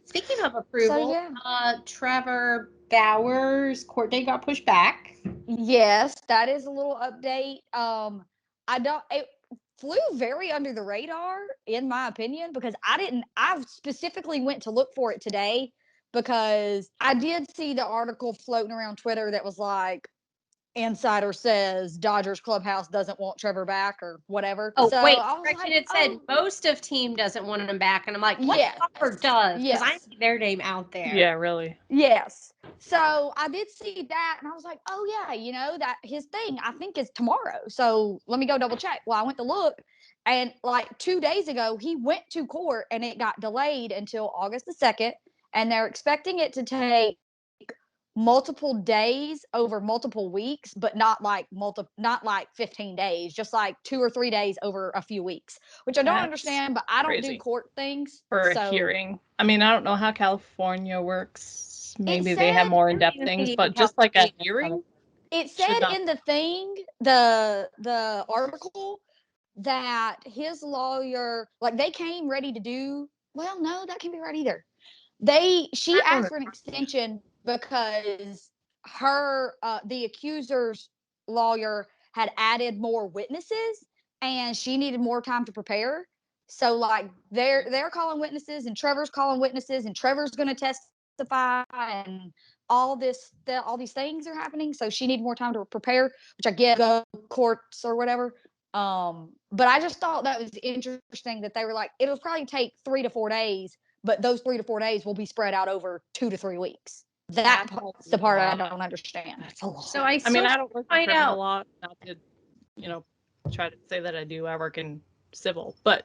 Speaking of approval, Trevor Bauer's court date got pushed back. Yes, that is a little update. It flew very under the radar, in my opinion, because I specifically went to look for it today because I did see the article floating around Twitter that was like, insider says Dodgers clubhouse doesn't want Trevor back or whatever. Oh, so wait, I was correction, like, it said most of team doesn't want him back. And I'm like, what yes, Harvard does? Because I yes, see their name out there. Yeah, really. yes. So I did see that, and I was like, oh yeah, you know, that his thing I think is tomorrow. So let me go double check. Well, I went to look, and like 2 days ago, he went to court, and it got delayed until August the 2nd, and they're expecting it to take multiple days over multiple weeks, but not like 15 days, just like 2 or 3 days over a few weeks, which I don't That's understand, but I don't do crazy. court things. For a So hearing. I mean, I don't know how California works. Maybe they said- have more in-depth things, but just like a hearing, it should said not. in the thing, the article, that his lawyer, like they came ready to do, well, no, that can't be right either. She asked for an extension because her the accuser's lawyer had added more witnesses and she needed more time to prepare. So like they're calling witnesses and Trevor's calling witnesses and Trevor's going to testify and all these things are happening. So she needed more time to prepare, which I get, go courts or whatever. But I just thought that was interesting that they were like, it'll probably take 3 to 4 days, but those 3 to 4 days will be spread out over 2 to 3 weeks. That's the part I don't understand. That's a lot. So I mean, I don't work in find criminal out. law. Not to, try to say that I do. I work in civil, but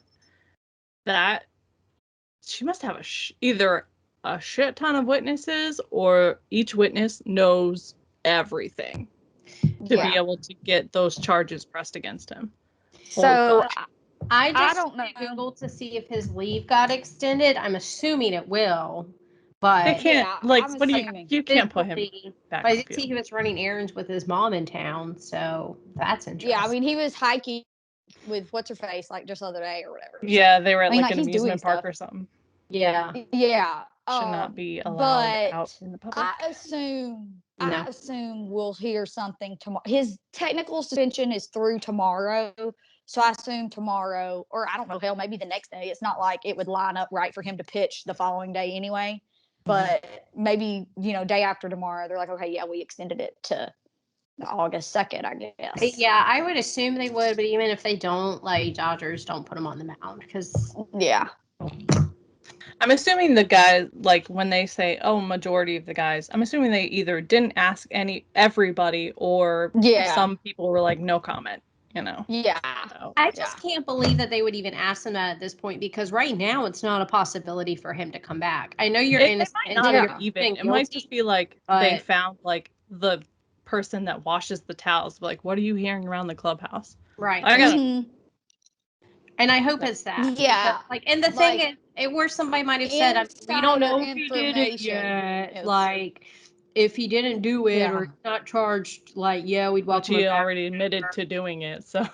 that she must have either a shit ton of witnesses or each witness knows everything to be able to get those charges pressed against him. So I just don't know. Google to see if his leave got extended. I'm assuming it will, but They can't I'm what do assuming. you can't put him back But I on did see field. he was running errands with his mom in town, so that's interesting. Yeah, I mean, he was hiking with what's her face like just the other day or whatever. Yeah, they were at I mean, like an he's doing amusement park stuff. or something. Yeah. Yeah. Should not be allowed But out in the public. I assume No. we'll hear something tomorrow. His technical suspension is through tomorrow. So I assume tomorrow, or I don't know, hell, maybe the next day. It's not like it would line up right for him to pitch the following day anyway. But maybe, day after tomorrow, they're like, okay, yeah, we extended it to August 2nd, I guess. Yeah, I would assume they would, but even if they don't, like, Dodgers don't put him on the mound because Yeah. I'm assuming the guys, like when they say, "Oh, majority of the guys," I'm assuming they either didn't ask everybody, or some people were like, "No comment," Yeah. So, I just can't believe that they would even ask him that at this point because right now it's not a possibility for him to come back. I know you're innocent. It might not even. It might just be like they found like the person that washes the towels. Like, what are you hearing around the clubhouse? Right. I gotta. And I hope it's that. Yeah. Because, and the thing is, where somebody might have said, we don't know if he did it yet. Like, if he didn't do it or not charged, like, we'd welcome him he back. already admitted to doing it, so.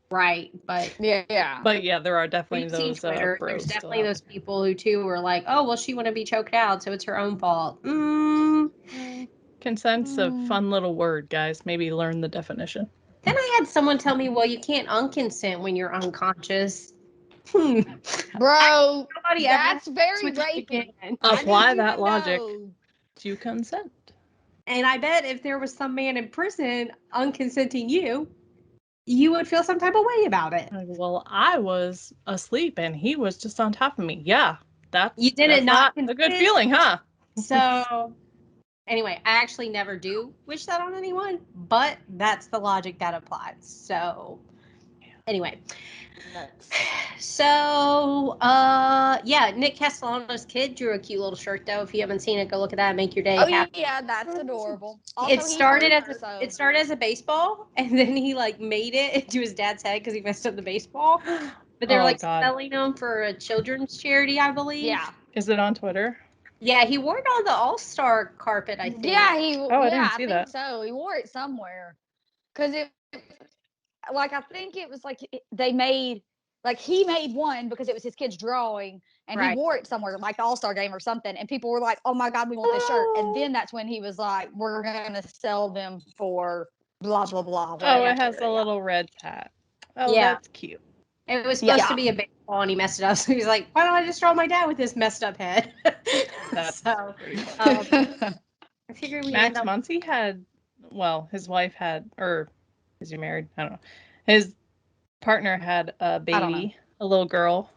Right, but but there are definitely those Twitter. bros. There's definitely those people who too were like, oh well, she wouldn't be choked out, so it's her own fault. Consent's a fun little word, guys. Maybe learn the definition. Then I had someone tell me, well, you can't unconsent when you're unconscious. Bro, that's very rapey. Apply that logic to consent. And I bet if there was some man in prison unconsenting you would feel some type of way about it. Well, I was asleep and he was just on top of me. Yeah, that's not a good feeling, huh? So anyway, I actually never do wish that on anyone, but that's the logic that applies. So anyway. So, Nick Castellano's kid drew a cute little shirt though. If you haven't seen it, go look at that and make your day happy. Yeah, that's adorable. Also, It started as a baseball, and then he like made it into his dad's head because he messed up the baseball. But they're selling them for a children's charity, I believe. Yeah. Is it on Twitter? Yeah, he wore it on the All-Star carpet, I think. Yeah, I didn't see that. So. He wore it somewhere. Because I think it was like they made, like he made one because it was his kid's drawing and he wore it somewhere, like the All-Star game or something. And people were like, oh my God, we want this shirt. And then that's when he was like, we're going to sell them for blah, blah, blah. Oh, it has a little red hat. Oh, that's cute. It was supposed to be a baseball, and he messed it up. So he's like, "Why don't I just draw my dad with this messed up head?" That's so. pretty I figured we Max Muncy had well, his wife had, or is he married? I don't know. His partner had a I don't know. baby, a little girl.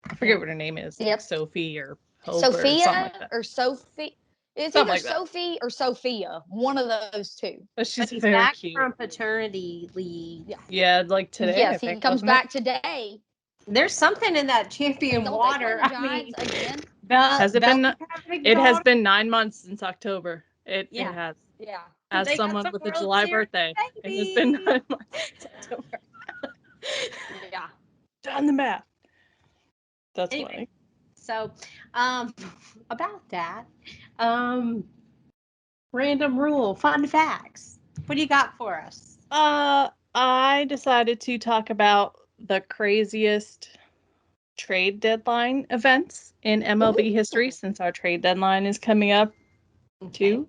I forget Yeah. what her name is, Yep. like Sophie or Hope or something Sophia like that. or Sophie. It's Something either like that. Sophie or Sophia. One of those two. But But she's he's very back cute. from paternity leave. Yeah. Yeah, like today, I Yes, he think, comes wasn't it? back today. There's something in that champion Don't they play water. the I mean, Giants again? Has it been? Bell's having a It has daughter. been 9 months since October. It Yeah. has. Yeah. As They got someone some with a World July Series, birthday, it has been baby. 9 months since October. Yeah. Done the math. That's Anyway. funny. So, about that, random rule, fun facts. What do you got for us? I decided to talk about the craziest trade deadline events in MLB history since our trade deadline is coming up Okay.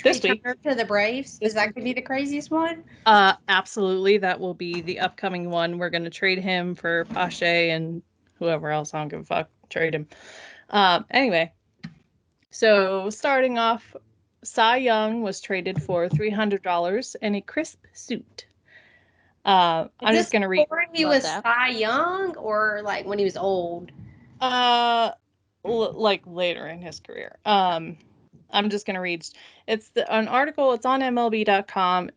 this week. Turner to the Braves. Is that going to be the craziest one? Absolutely. That will be the upcoming one. We're going to trade him for Pache and whoever else. I don't give a fuck. Trade him. Anyway, so starting off, Cy Young was traded for $300 and a crisp suit. I'm just going to read. Before he Love was that. Cy Young or like when he was old? Like later in his career. I'm just gonna read. It's an article. It's on MLB.com.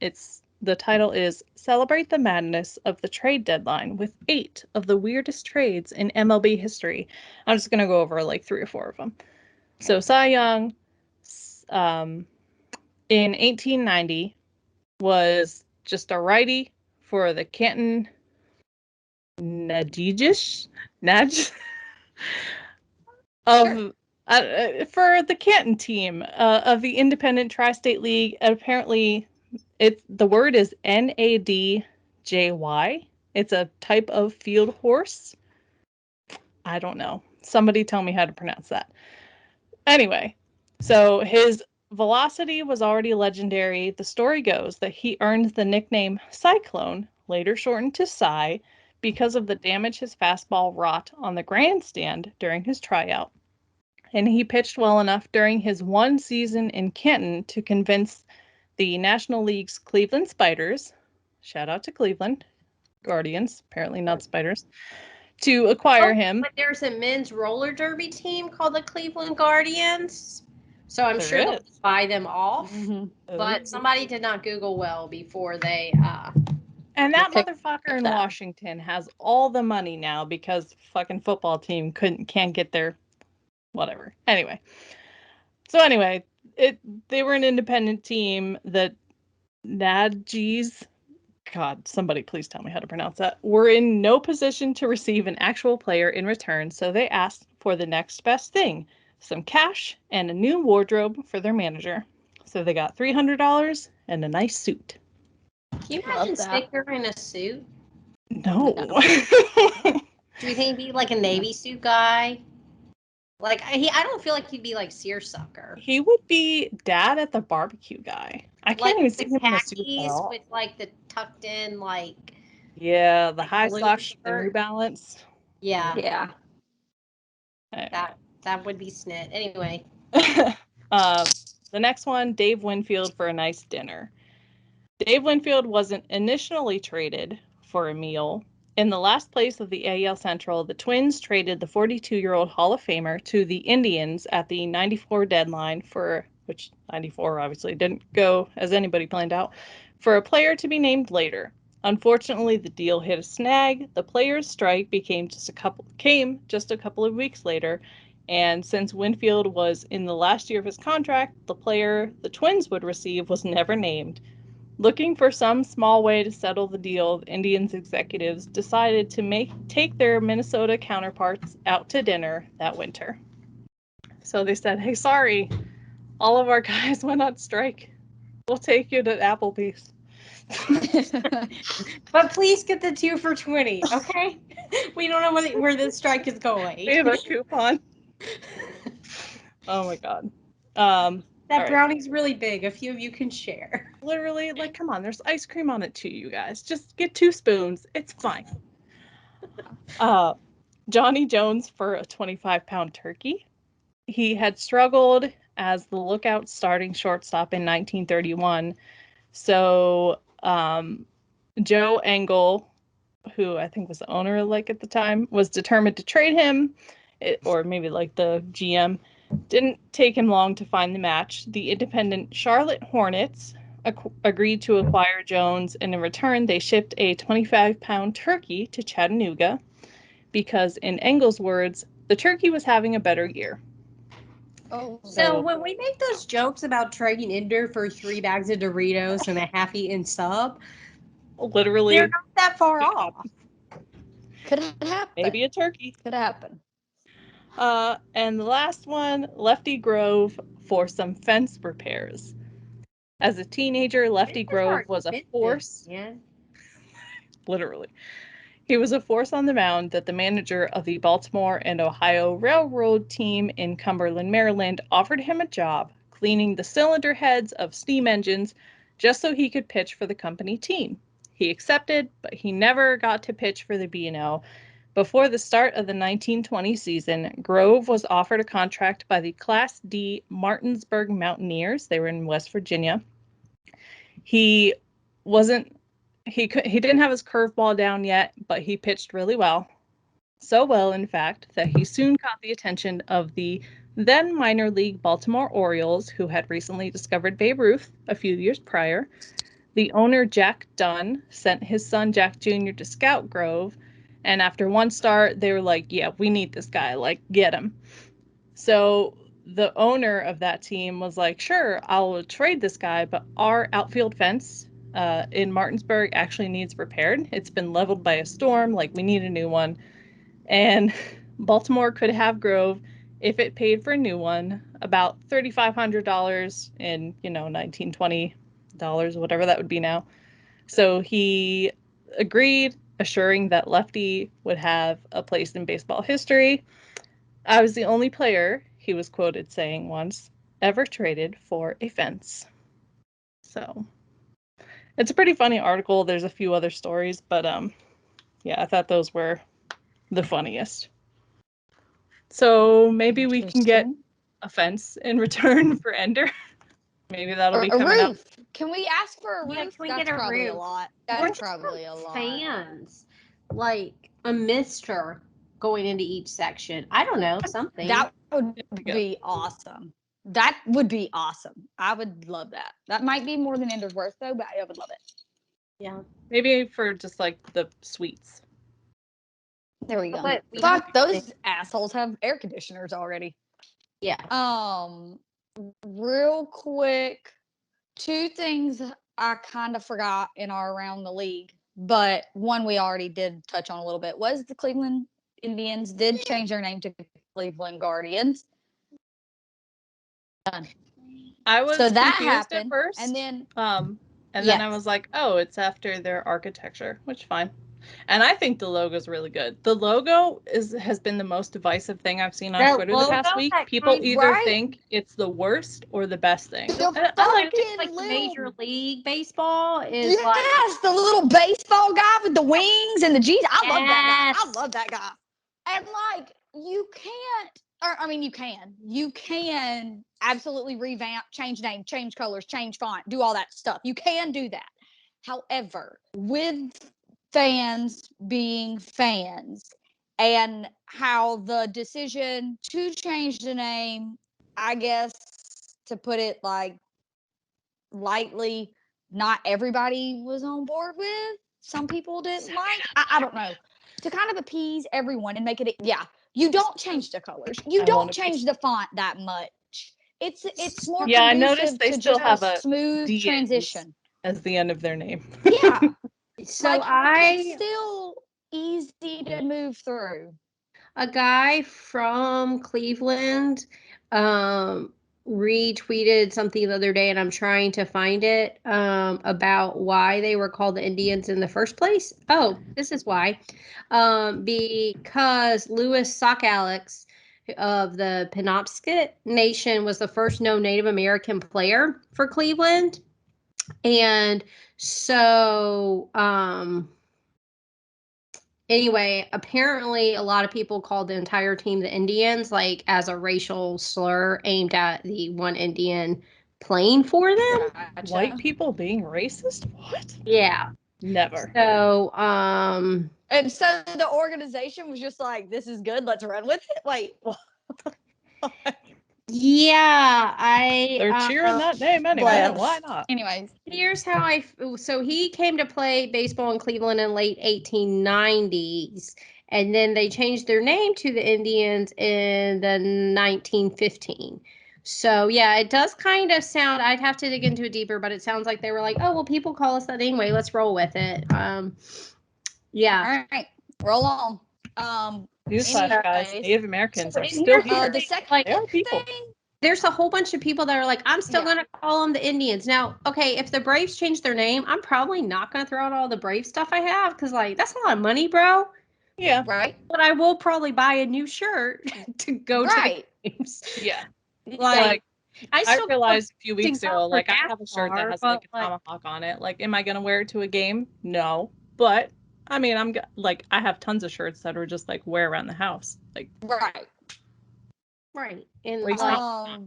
The title is "Celebrate the Madness of the Trade Deadline with 8 of the weirdest trades in MLB history." I'm just gonna go over like 3 or 4 of them. So Cy Young, in 1890, was just a righty for the Canton Najish Naj of for the Canton team of the Independent Tri-State League. Apparently, the word is NADJY. It's a type of field horse. I don't know. Somebody tell me how to pronounce that. Anyway, so his velocity was already legendary. The story goes that he earned the nickname Cyclone, later shortened to Cy, because of the damage his fastball wrought on the grandstand during his tryout. And he pitched well enough during his one season in Canton to convince the National League's Cleveland Spiders, shout out to Cleveland, Guardians, apparently not Spiders, to acquire him. But there's a men's roller derby team called the Cleveland Guardians. So I'm There sure they'll is. buy them off. Mhm. But somebody did not Google well before they And that Pick motherfucker in that. Washington has all the money now because fucking football team can't get their whatever. Anyway. So anyway, they were an independent team that Nadjis, God, somebody please tell me how to pronounce that, were in no position to receive an actual player in return, so they asked for the next best thing, some cash and a new wardrobe for their manager. So they got $300 and a nice suit. Can you Love imagine that. Sticker in a suit? No. Do you think he'd be like a Navy suit guy? Like I don't feel like he'd be like seersucker. He would be dad at the barbecue guy. I can't Like even see the him in a suit at khakis all. with like the tucked in like Yeah, the high blue socks, the New shirt. Balance. Yeah, Yeah. Anyway. that would be snit. Anyway, The next one, Dave Winfield for a nice dinner. Dave Winfield wasn't initially traded for a meal. In the last place of the AL Central, the Twins traded the 42-year-old Hall of Famer to the Indians at the 94 deadline which 94 obviously didn't go as anybody planned out, for a player to be named later. Unfortunately, the deal hit a snag. The players' strike came just a couple of weeks later, and since Winfield was in the last year of his contract, the player the Twins would receive was never named. Looking for some small way to settle the deal, the Indians executives decided to take their Minnesota counterparts out to dinner that winter. So they said, "Hey, sorry, all of our guys went on strike. We'll take you to Applebee's." but please get the 2 for $20, okay? We don't know where this strike is going. We have a coupon. Oh my god. That brownie's really big. A few of you can share. Literally, like, come on, there's ice cream on it too, you guys. Just get 2 spoons. It's fine. Johnny Jones for a 25-pound turkey. He had struggled as the Lookout starting shortstop in 1931. So Joe Engel, who I think was the owner like at the time, was determined to trade him, or maybe like the GM. Didn't take him long to find the match. The independent Charlotte Hornets agreed to acquire Jones, and in return, they shipped a 25-pound turkey to Chattanooga because, in Engel's words, the turkey was having a better year. Oh, So when we make those jokes about trading Ender for 3 bags of Doritos and a half-eaten sub, literally, they're not that far off. Could happen. Maybe a turkey. Could happen. And the last one, Lefty Grove for some fence repairs. As a teenager, Lefty Grove was a force. Yeah. Literally. He was a force on the mound that the manager of the Baltimore and Ohio Railroad team in Cumberland, Maryland, offered him a job cleaning the cylinder heads of steam engines just so he could pitch for the company team. He accepted, but he never got to pitch for the B&O. Before the start of the 1920 season, Grove was offered a contract by the Class D Martinsburg Mountaineers. They were in West Virginia. He didn't have his curveball down yet, but he pitched really well. So well, in fact, that he soon caught the attention of the then minor league Baltimore Orioles, who had recently discovered Babe Ruth a few years prior. The owner, Jack Dunn, sent his son Jack Jr. to scout Grove, and after one start, they were like, yeah, we need this guy, like, get him. So the owner of that team was like, sure, I'll trade this guy, but our outfield fence in Martinsburg actually needs repaired. It's been leveled by a storm, like, we need a new one. And Baltimore could have Grove if it paid for a new one, about $3,500 in, 1920 dollars, whatever that would be now. So he agreed, assuring that Lefty would have a place in baseball history. I was the only player, he was quoted saying once, ever traded for a fence. So it's a pretty funny article. There's a few other stories, but yeah, I thought those were the funniest. So maybe we can get a fence in return for Ender. Maybe that'll be coming up. Can we ask for a roof? Yeah, can we That's get a probably roof? a lot. We're That's just probably a lot. fans, like a mister going into each section. I don't know, something. That would be awesome. That would be awesome. I would love that. That might be more than Ender's worth, though, but I would love it. Yeah. Maybe for just like the suites. There we go. But Fuck, those assholes have air conditioners already. Yeah. Real quick, 2 things I kind of forgot in our Around the League, but one we already did touch on a little bit was the Cleveland Indians did change their name to Cleveland Guardians. Done. I was so that confused happened, at first, and then then I was like, oh, it's after their architecture, which fine. And I think the logo is really good. The logo has been the most divisive thing I've seen on Twitter the past week. People either think it's the worst or the best thing. I like Major League Baseball is the little baseball guy with the wings and the G's. I love that guy. I love that guy. And like, you can absolutely revamp, change name, change colors, change font, do all that stuff. You can do that. However, with fans being fans and how the decision to change the name, I guess, to put it like lightly, not everybody was on board with. Some people didn't like. I don't know. To kind of appease everyone and make it, you don't change the colors. You don't change the font that much. It's more conducive I noticed they still have a smooth transition as the end of their name. Yeah. So it's still easy to move through. A guy from Cleveland retweeted something the other day, and I'm trying to find it, about why they were called the Indians in the first place. Oh, this is why. Because Louis Sockalix of the Penobscot Nation was the first known Native American player for Cleveland. And so Anyway, apparently a lot of people called the entire team the Indians, like as a racial slur aimed at the one Indian playing for them. Gotcha. White people being racist? What? Yeah. Never. So, And so the organization was just like, "This is good. Let's run with it." Wait, what? yeah, They're cheering that name anyway. Bless. Why not? Anyways, here's how so he came to play baseball in Cleveland in late 1890s, and then they changed their name to the Indians in the 1915. So yeah, it does kind of sound, I'd have to dig into it deeper, but it sounds like they were like, oh well, people call us that anyway, let's roll with it. Yeah. all right, roll on. Newsflash, guys. Anyways, Native Americans So are in still here, here. the second like, They are people. thing, there's a whole bunch of people that are like, I'm still Yeah. going to call them the Indians. Now, okay, if the Braves change their name, I'm probably not going to throw out all the Brave stuff I have because, like, that's a lot of money, bro. Yeah. right? But I will probably buy a new shirt to go Right. to the games. Yeah. Like, I I still realized a few weeks posting ago, up for like I have a shirt that NASCAR, has but, like a like, tomahawk on it. Like, am I gonna wear it to a game? No. But I mean, like I have tons of shirts that are just like wear around the house. Like, Right. right. And Waste like, not.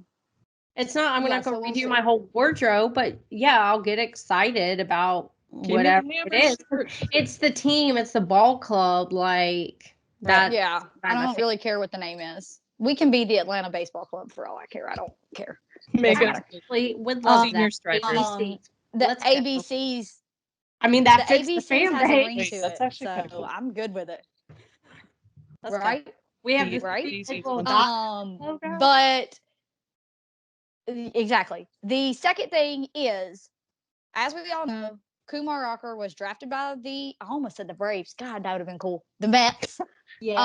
it's not, I'm yeah, not going so to we'll redo see. my whole wardrobe, but yeah, I'll get excited about Give me whatever the it neighbor's is. shirt. It's the team, it's the ball club, like that. Yeah, I don't really care what the name is. We can be the Atlanta Baseball Club for all I care. I don't care. Make Doesn't it matter. Actually, would love Senior that. stripers. ABCs. The Let's go. ABCs, I mean, the that fits the ABCs fan has a base. ring Wait, to that's it, actually so kinda cool. I'm good with it. Let's go. Right? We have The the Right? three ABCs little once dots logo. But exactly. The second thing is, as we all know, Kumar Rocker was drafted by I almost said the Braves. God, that would have been cool. The Mets. Yes.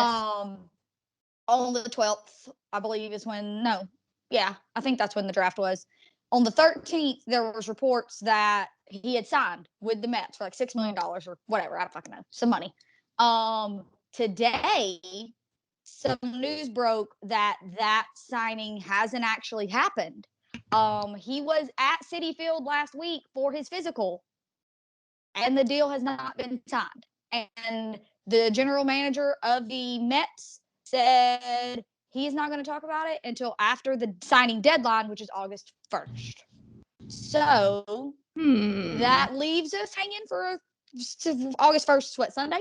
On the 12th, I believe is when, no, yeah, I think that's when the draft was. On the 13th, there was reports that he had signed with the Mets for like $6 million or whatever. I don't fucking know. Some money. Today, some news broke that signing hasn't actually happened. He was at Citi Field last week for his physical, and the deal has not been signed. And the general manager of the Mets said he's not going to talk about it until after the signing deadline, which is August 1st. So that leaves us hanging for August 1st, what, Sunday?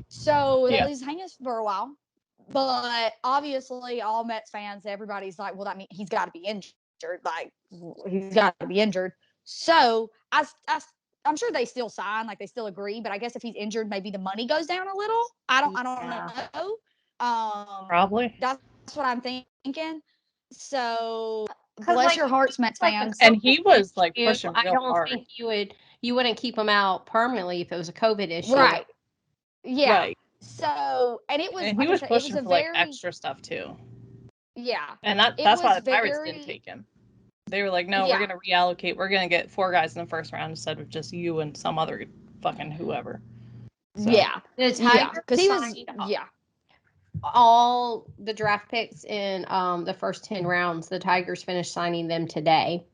So that leaves us hanging for a while. But obviously, all Mets fans, everybody's like, well, that means he's got to be injured. Like, he's got to be injured. So I'm sure they still sign, like they still agree. But I guess if he's injured, maybe the money goes down a little. I don't know. Probably. That's what I'm thinking. So Because bless like, your hearts, Mets like the fans. And he was like issue, pushing I real don't hard. think you wouldn't keep him out permanently if it was a COVID issue. Right. Yeah. Right. So, and it was, And like he I was said, it was pushing a for like very, extra stuff too. yeah. And It that's why was the Pirates didn't very, take him. They were like, no, Yeah. we're gonna reallocate. We're gonna get 4 guys in the first round instead of just you and some other fucking whoever. So, yeah. The Yeah. Tigers Because he was, signed yeah. all the draft picks in the first 10 rounds. The Tigers finished signing them today.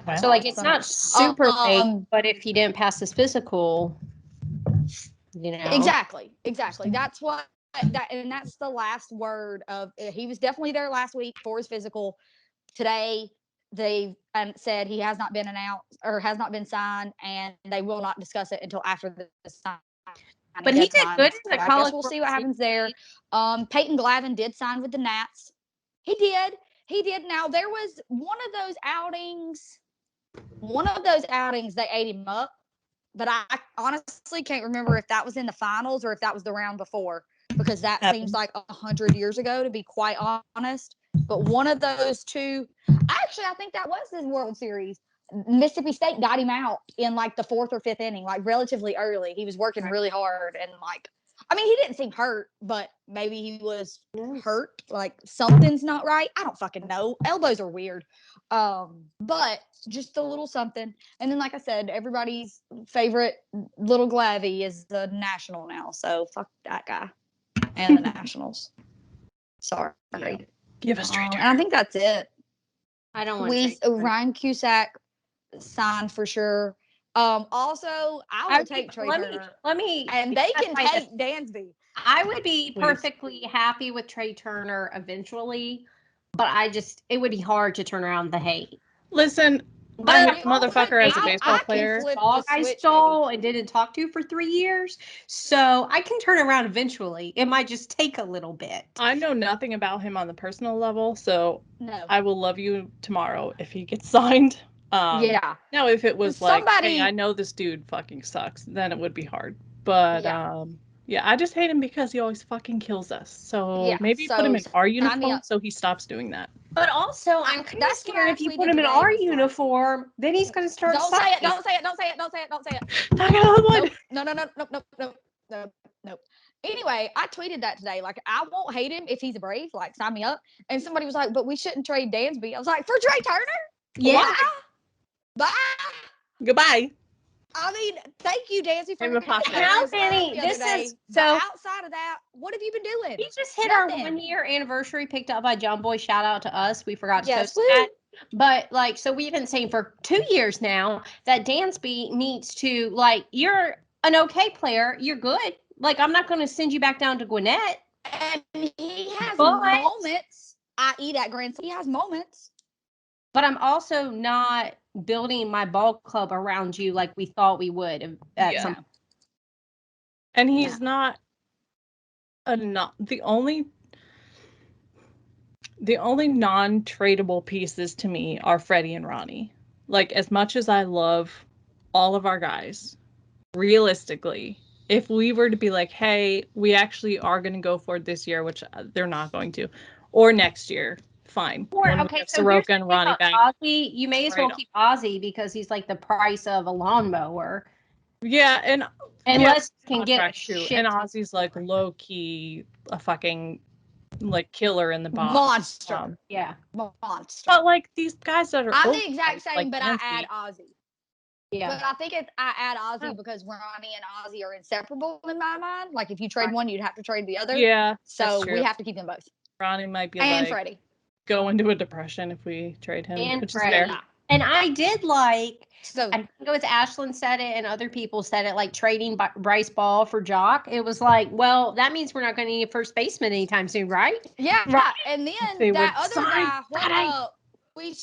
well, So like it's Awesome. not super late, Um, but if he didn't pass his physical, you know. Exactly. That's what and that's the last word of. He was definitely there last week for his physical. Today they said he has not been announced or has not been signed, and they will not discuss it until after the signing. But he did good in the I college guess we'll see World what happens there. Series. Peyton Glavine did sign with the Nats. He did. Now there was one of those outings. They ate him up, but I honestly can't remember if that was in the finals or if that was the round before, because that seems like 100 years ago, to be quite honest. But one of those two, actually, I think that was his World Series. Mississippi State got him out in like the 4th or 5th inning, like relatively early. He was working really hard, and like, I mean, he didn't seem hurt, but maybe he was hurt. Like something's not right. I don't fucking know. Elbows are weird. But just a little something. And then, like I said, everybody's favorite little Glavy is the National now. So fuck that guy and the Nationals. Sorry. Yeah. Give us straight And I think that's it. I don't want to. Ryan Cusack signed for sure. Also, I will take Trey Turner. Let me, And they can take Dansby. I would be Please. perfectly happy with Trey Turner eventually, but it would be hard to turn around the hate. Listen, But that motherfucker as a I baseball can player. flip dog the I switch, stole and didn't talk to for 3 years, so I can turn around eventually. It might just take a little bit. I know nothing about him on the personal level, so No. I will love you tomorrow if he gets signed. Yeah. Now, if it was like, Somebody- hey, I know this dude fucking sucks, then it would be hard. But yeah, I just hate him because he always fucking kills us. So Yeah, maybe so put him in our sign me uniform up. so he stops doing that. But also, I'm kind of That's what scared I if you tweeted put him in today our was like- uniform, then he's going to start Don't say it. sucking. Don't say it. Don't say it. Don't say it. Don't say it. Knock it on the wood. Nope. Anyway, I tweeted that today. Like, I won't hate him if he's a Brave. Like, sign me up. And somebody was like, but we shouldn't trade Dansby. I was like, for Trey Turner? Yeah. Bye. Goodbye. I mean, thank you, Dansby, for Name a pasta. How the many? other This day. is But so. outside of that, what have you been doing? We just hit our Nothing. 1 year anniversary picked up by John Boy. Shout out to us. We forgot to Yes, post that. But like, so we've been saying for 2 years now that Dansby needs to, like, you're an okay player. You're good. Like, I'm not going to send you back down to Gwinnett. And he has But- moments, i.e. that grand. He has moments. But I'm also not building my ball club around you like we thought we would at some point. And he's not the only non-tradable pieces to me are Freddie and Ronnie. Like, as much as I love all of our guys, realistically, if we were to be like, hey, we actually are going to go for it this year, which they're not going to, or next year, fine. Or, When we okay, have so Soroka and Ronnie back. Ozzy, you may as well Right. keep Ozzy because he's like the price of a lawnmower. Yeah, and Unless you can get a contract too. shit And ton. Ozzy's like low key a fucking like killer in the box. Monster. Yeah. Monster. But like these guys that are I'm old, the exact same, like but Dansby, I add Ozzy. Yeah. But I think I add Ozzy because Ronnie and Ozzy are inseparable in my mind. Like, if you trade one, you'd have to trade the other. Yeah, So that's we true. have to keep them both. Ronnie might be And like Freddie. go into a depression if we trade him, And which Freddie. is fair. And I did like, So I think it was Ashlyn said it and other people said it, like trading Bryce Ball for Jock. It was like, well, that means we're not going to need a first baseman anytime soon, right? yeah, Right. and then They that would other sign guy, Friday. we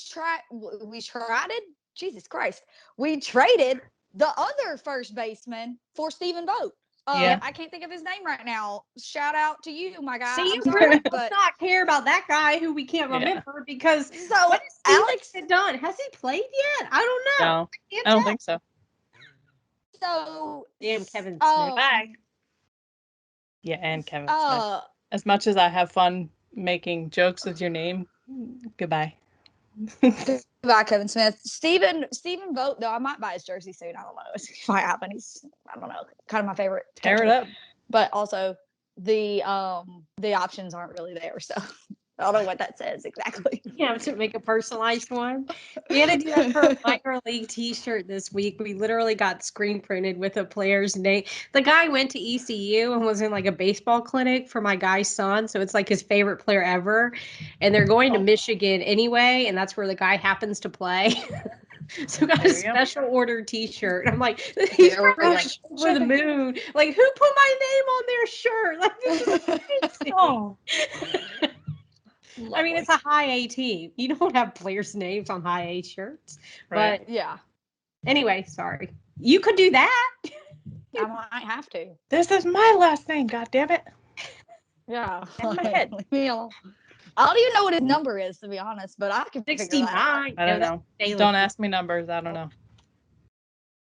traded. Jesus Christ, we traded the other first baseman for Stephen Vogt. Yeah. I can't think of his name right now. Shout out to you, my guy. See, I'm you sorry, really but does not care about that guy who we can't Yeah. remember because so what has Steven Alex. done? Has he played yet? I don't know. No, Can't I don't tell. think so. So Damn, Kevin Smith. Bye. Yeah, and Kevin Smith. As much as I have fun making jokes with your name, goodbye. Goodbye, Kevin Smith. Stephen Vogt, though, I might buy his jersey soon. I don't know. It might happen. He's, I don't know, kind of my favorite. Tear catcher. it up. But also the options aren't really there. So I don't know what that says exactly. You have to make a personalized one. We had to do that for a minor league T-shirt this week. We literally got screen printed with a player's name. The guy went to ECU and was in like a baseball clinic for my guy's son, so it's like his favorite player ever. And they're going to Michigan anyway, and that's where the guy happens to play. So got a special order T-shirt. I'm like, he's probably like over the moon. Like, who put my name on their shirt? Like, this is amazing. Oh. I mean, it's a high A team. You don't have players' names on high A shirts. Right. But Yeah, anyway, sorry. You could do that. I might have to. This is my last name, god damn it. Yeah, In my head. Leave me alone. I don't even know what his number is, to be honest, but I can figure that out. 69. I don't No, know. that's Don't ask me numbers. I don't know.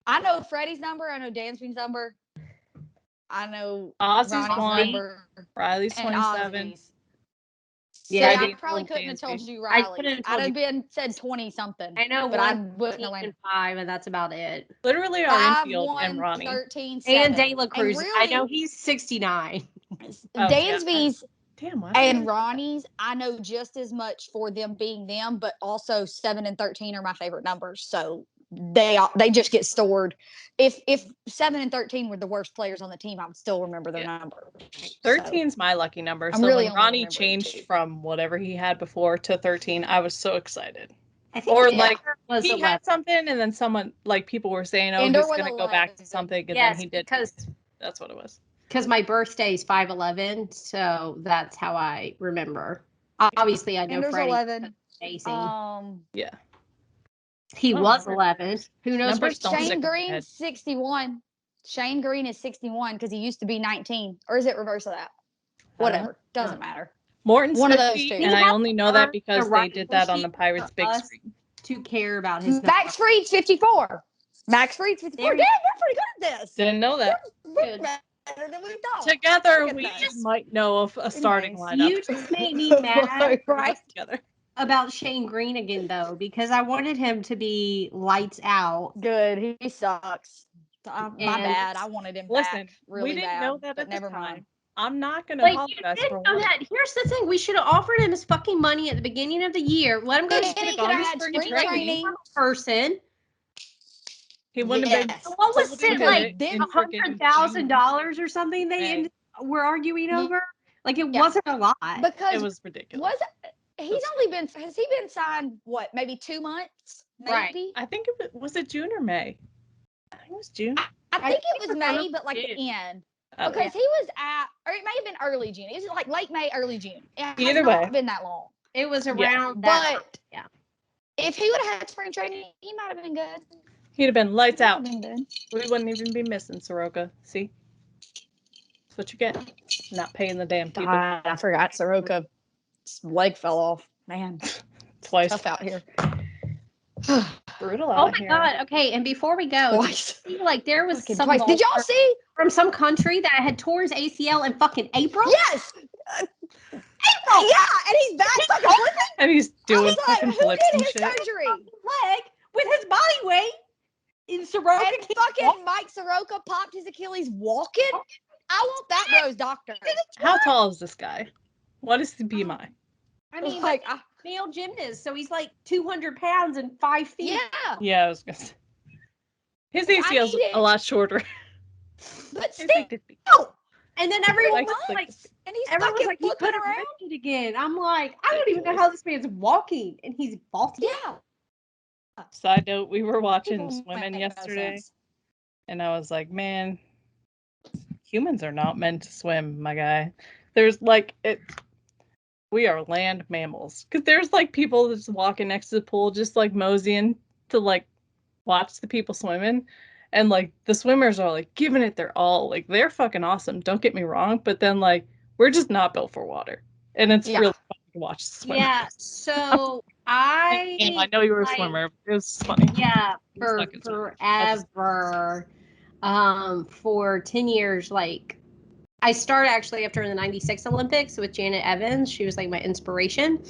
I know Freddie's number. I know Dansby's number. I know Ozzy's Ronnie's one. number. Riley's And 27. Ozzy's. Yeah, See, I I did probably know couldn't have told Dansby. you I Riley. couldn't have told I'd you. have been said 20 something. I know but I one wouldn't have 13 and landed. 5, and that's about it. Literally our 5, infield 1, and Ronnie. 13, And 7. De La Cruz. And I really, know he's 69. Dansby's Damn, why and Ronnie's, I know just as much for them being them, but also 7 and 13 are my favorite numbers. So they just get stored. If 7 and 13 were the worst players on the team, I would still remember their number. 13's my lucky number. I'm So really when only Ronnie remembering changed 2. from whatever he had before to 13, I was so excited. I think Or it like was he 11. had something, and then someone like people were saying, "Oh, Indoor he's was gonna go back to 11. something," and Yes, then he did. because That's what it was. my birthday is 5/11, so that's how I remember. Obviously, I know Indoor's Freddie. 11. Yeah. He I don't was remember. 11. Who knows? Numbers What don't stick Shane in my Green's head. 61. Shane Green is 61 because he used to be 19. Or is it reverse of that? I don't know. Whatever. Doesn't matter. Morton's One of those 50, two. and I only know that because they right did that on the sheet Pirates for big us screen. to care about his Max Fried's 54. Max Fried's 54. There Damn, you- we're pretty good at this. Didn't know that. We're better than we thought. Together, Look at we this. might know of a starting Nice. lineup. You just made me mad Right. Together. about Shane Green again, though, because I wanted him to be lights out. Good. He sucks. My And- bad. I wanted him Listen, back really we didn't bad, know that but at the never time. mind. I'm not gonna Like, you apologize didn't for know one. that. Here's the thing: we should have offered him his fucking money at the beginning of the year. Let him go to And he school. could have he's had spring spring training. training. Person. He wouldn't have been. Yes. What was holding it Because like? then- in freaking $100,000 or something? They May. were arguing Yeah. over. Like it Yeah. wasn't a lot. Because It was ridiculous. he's only been has he been signed what, maybe 2 months? Right. Maybe? I think was it June or May? I think it was June. I think it think was it May, was but like June. the end. Oh, Because he was at, or it may have been early June. It was like late May, early June. It has Either not way. been that long. It was Yeah. around that. But yeah. if he would have had spring training, he might have been good. He'd have been lights He might out. have been good. We wouldn't even be missing Soroka. See? That's what you get. Not paying the damn people. God, I forgot Soroka's leg fell off. Man, Twice. tough out here. Brutal Oh out my here. God. Okay. And before we go, Twice. like there was Fucking some twice. Did y'all see? from some country that had tore his ACL in fucking April. Yes. April. Yeah, and he's back fucking flipping. And he's I doing was like, fucking who flips did and his shit. surgery? Leg with his body weight. In Soroka And fucking Mike Soroka popped his Achilles walking. I want that bro's doctor. How tall is this guy? What is the BMI? I mean, Like, like male gymnast, so he's like 200 pounds and 5 feet. yeah, Yeah, I was gonna say. His I ACL's need a it. lot shorter. but His still. like 50. And then everyone was Like, like, And he's everyone was fucking like, he flipping could have around. made it again. I'm like, I don't even know how this man's walking, and he's vaulting. Yeah. Side note, we were watching People swimming make no yesterday, sense. and I was like, man, humans are not meant to swim, my guy. There's like we are land mammals. Because there's like people just walking next to the pool, just like moseying to like watch the people swimming. And like the swimmers are like giving it their all. Like they're fucking awesome. Don't get me wrong. But then like we're just not built for water. And it's Yeah. really fun to watch the swim. Yeah. So I know you were a like, swimmer. It was funny. Yeah, for Suck it. forever. For 10 years, like I started actually after the 96 Olympics with Janet Evans. She was like my inspiration.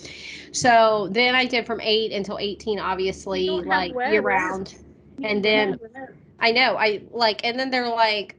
So then I did from 8 until 18, obviously, like year round. And then I know, and then they're like,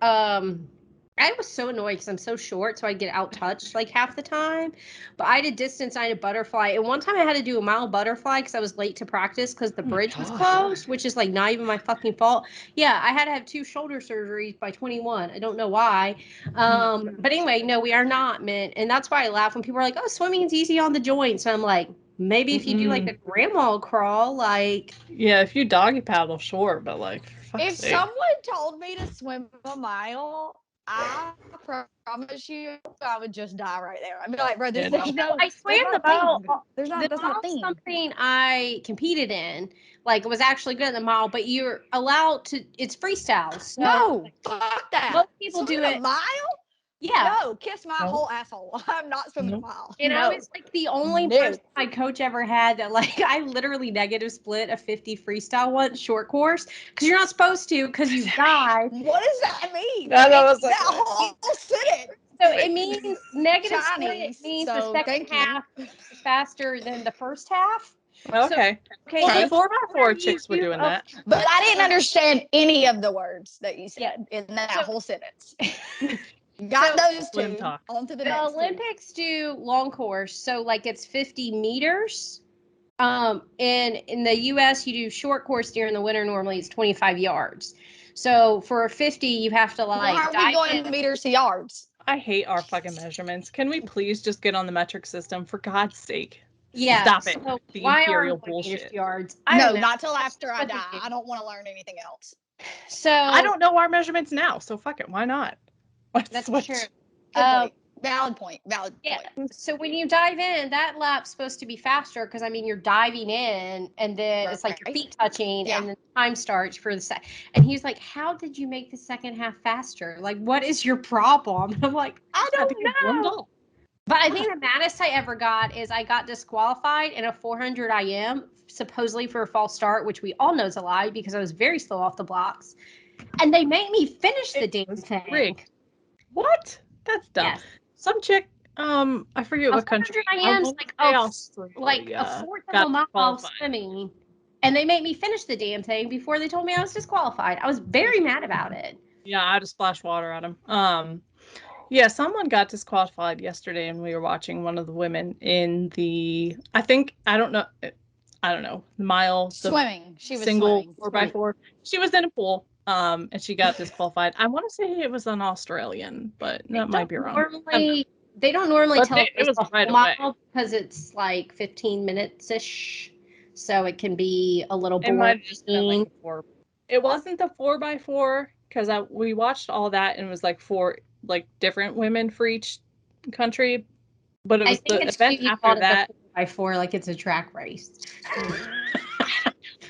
I was so annoyed because I'm so short, so I'd get out touched like half the time. But I did distance, I did butterfly. And one time I had to do a mile butterfly because I was late to practice because the bridge was closed, which is like not even my fucking fault. Yeah, I had to have 2 shoulder surgeries by 21. I don't know why. But anyway, no, we are not meant. And that's why I laugh when people are like, oh, swimming's easy on the joints. And I'm like, maybe if you do like a grandma crawl, like. Yeah, if you doggy paddle, sure, but like, for fuck's If sake. someone told me to swim a mile, I promise you, I would just die right there. I'd be like, bro, Yeah, there's no. I swam that's the not a mile. thing. There's not. The That's not a mile's thing. something I competed in. Like, was actually good at the mile, but you're allowed to. It's freestyle. So No, fuck that. most people do Swimming it. a mile? Yeah. No, kiss my Nope. whole asshole. I'm not swimming Nope. a mile. And no. I was like the only No. person my coach ever had that like I literally negative split a 50 freestyle once short course because you're not supposed to because you die. What does that mean? I know, I was like, that whole sentence. So it means negative split Chinese, means so the second thank you. half is faster than the first half. Okay. Okay. Well, so the 4x4 whatever chicks you were do doing of- that. But I didn't understand any of the words that you said in that So- whole sentence. Got So- those Swim two. talk. On to the The next two. Olympics do long course, so like it's 50 meters. And in the US you do short course during the winter, normally it's 25 yards. So for a 50 you have to like Why are we going meters to yards? I hate our fucking measurements. Can we please just get on the metric system for God's sake? Yeah. Stop it. So The why are imperial meters bullshit. yards? I No, don't know. not till after I what they die. do. I don't want to learn anything else. So I don't know our measurements now, so fuck it. Why not? Let's That's switch. true. Good point. Valid point. Valid Yeah. point. So when you dive in, that lap's supposed to be faster because I mean you're diving in and then it's like your Right. feet touching Yeah. and then time starts for the set. And he's like, "How did you make the second half faster? Like, what is your problem?" And I'm like, "I Just had to don't get warmed know." up. But I think the maddest I ever got is I got disqualified in a 400 IM, supposedly for a false start, which we all know is a lie because I was very slow off the blocks. And they made me finish the damn thing. Rigged. What? That's dumb. Yes. Some chick, I forget A what country. 400 I IM's wanna like say like a Australia fourth of got a mile disqualified. swimming. And they made me finish the damn thing before they told me I was disqualified. I was very mad about it. Yeah, I just splashed water at him. Yeah, someone got disqualified yesterday, and we were watching one of the women in the. I don't know, the mile, the Swimming. She was single swimming. 4x4. She was in a pool, and she got disqualified. I want to say it was an Australian, but that might be wrong. They don't normally But tell us it was the right whole away. mile because it's like 15 minutes ish. So it can be a little It might have just been boring. like the 4. It wasn't the 4x4 because we watched all that and it was like 4 like different women for each country, but it I was think the it's event cute you after called it that. the 4x4 like it's a track race.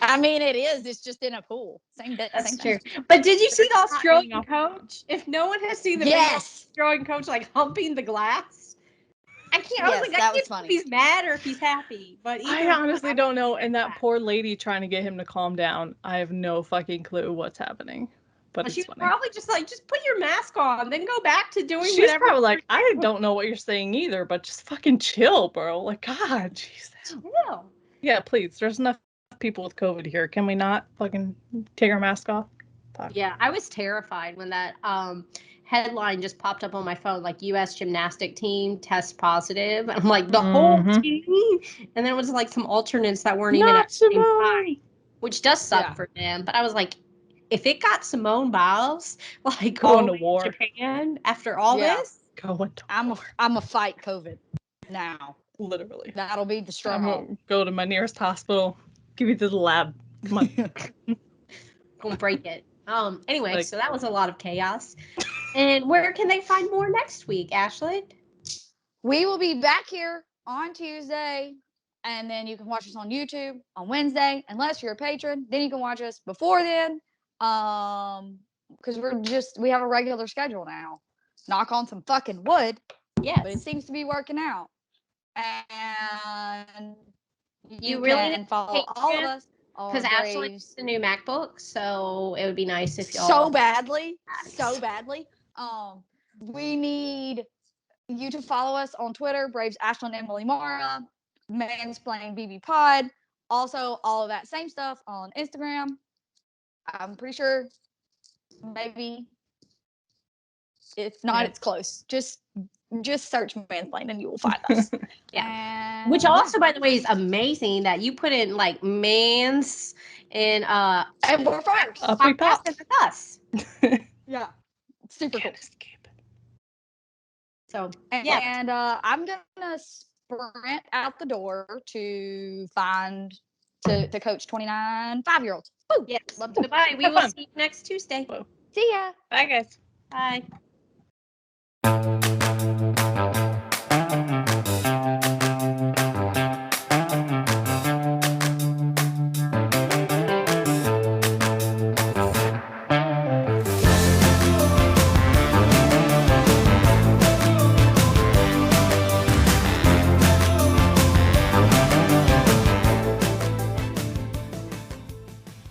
I mean, it is. It's just in a pool. Same That's thing. true. But did you see the They're not hanging Australian off the coach? If no one has seen the video, Yes. Australian coach like humping the glass. I was Yes, like, that I was can't tell funny. if he's mad or if he's happy. But I honestly don't know. And that poor lady trying to get him to calm down. I have no fucking clue what's happening. But she it's was funny. probably just like, just put your mask on, then go back to doing She's whatever. probably like, I don't know what you're saying either, but just fucking chill, bro. Like, God, Jesus. Chill. Yeah, please. There's enough people with COVID here. Can we not fucking take our mask off? Fuck. Yeah, I was terrified when that headline just popped up on my phone, like U.S. gymnastic team test positive. I'm like, the whole team? And then it was like some alternates that weren't even at the same time, which does suck for them. But I was like, if it got Simone Biles, like going to war, Japan after all this, going to I'm a fight COVID now. Literally. That'll be the I'm struggle. gonna go to my nearest hospital. Give me to the lab. Come on. gonna break it. Anyway, Like- so that was a lot of chaos. And where can they find more next week, Ashley? We will be back here on Tuesday, and then you can watch us on YouTube on Wednesday, unless you're a patron. Then you can watch us before then, because we have a regular schedule now. Knock on some fucking wood. Yes. But it seems to be working out. And you really can follow all of us because Ashley needs a new MacBook, so it would be nice if y'all so badly. We need you to follow us on Twitter, Braves Ashlyn Emily Mara, Mansplain BB Pod. Also, all of that same stuff on Instagram. I'm pretty sure maybe if not, it's close. Just search Mansplain and you will find us. Yeah. Which also, by the way, is amazing that you put in like mans and we're friends. Podcasting with us. Yeah. Super cool. So and I'm gonna sprint out the door to coach 29 5-year-olds. Woo! Yes. Love to. Goodbye. We will see you next Tuesday. See ya. Bye, guys. Bye.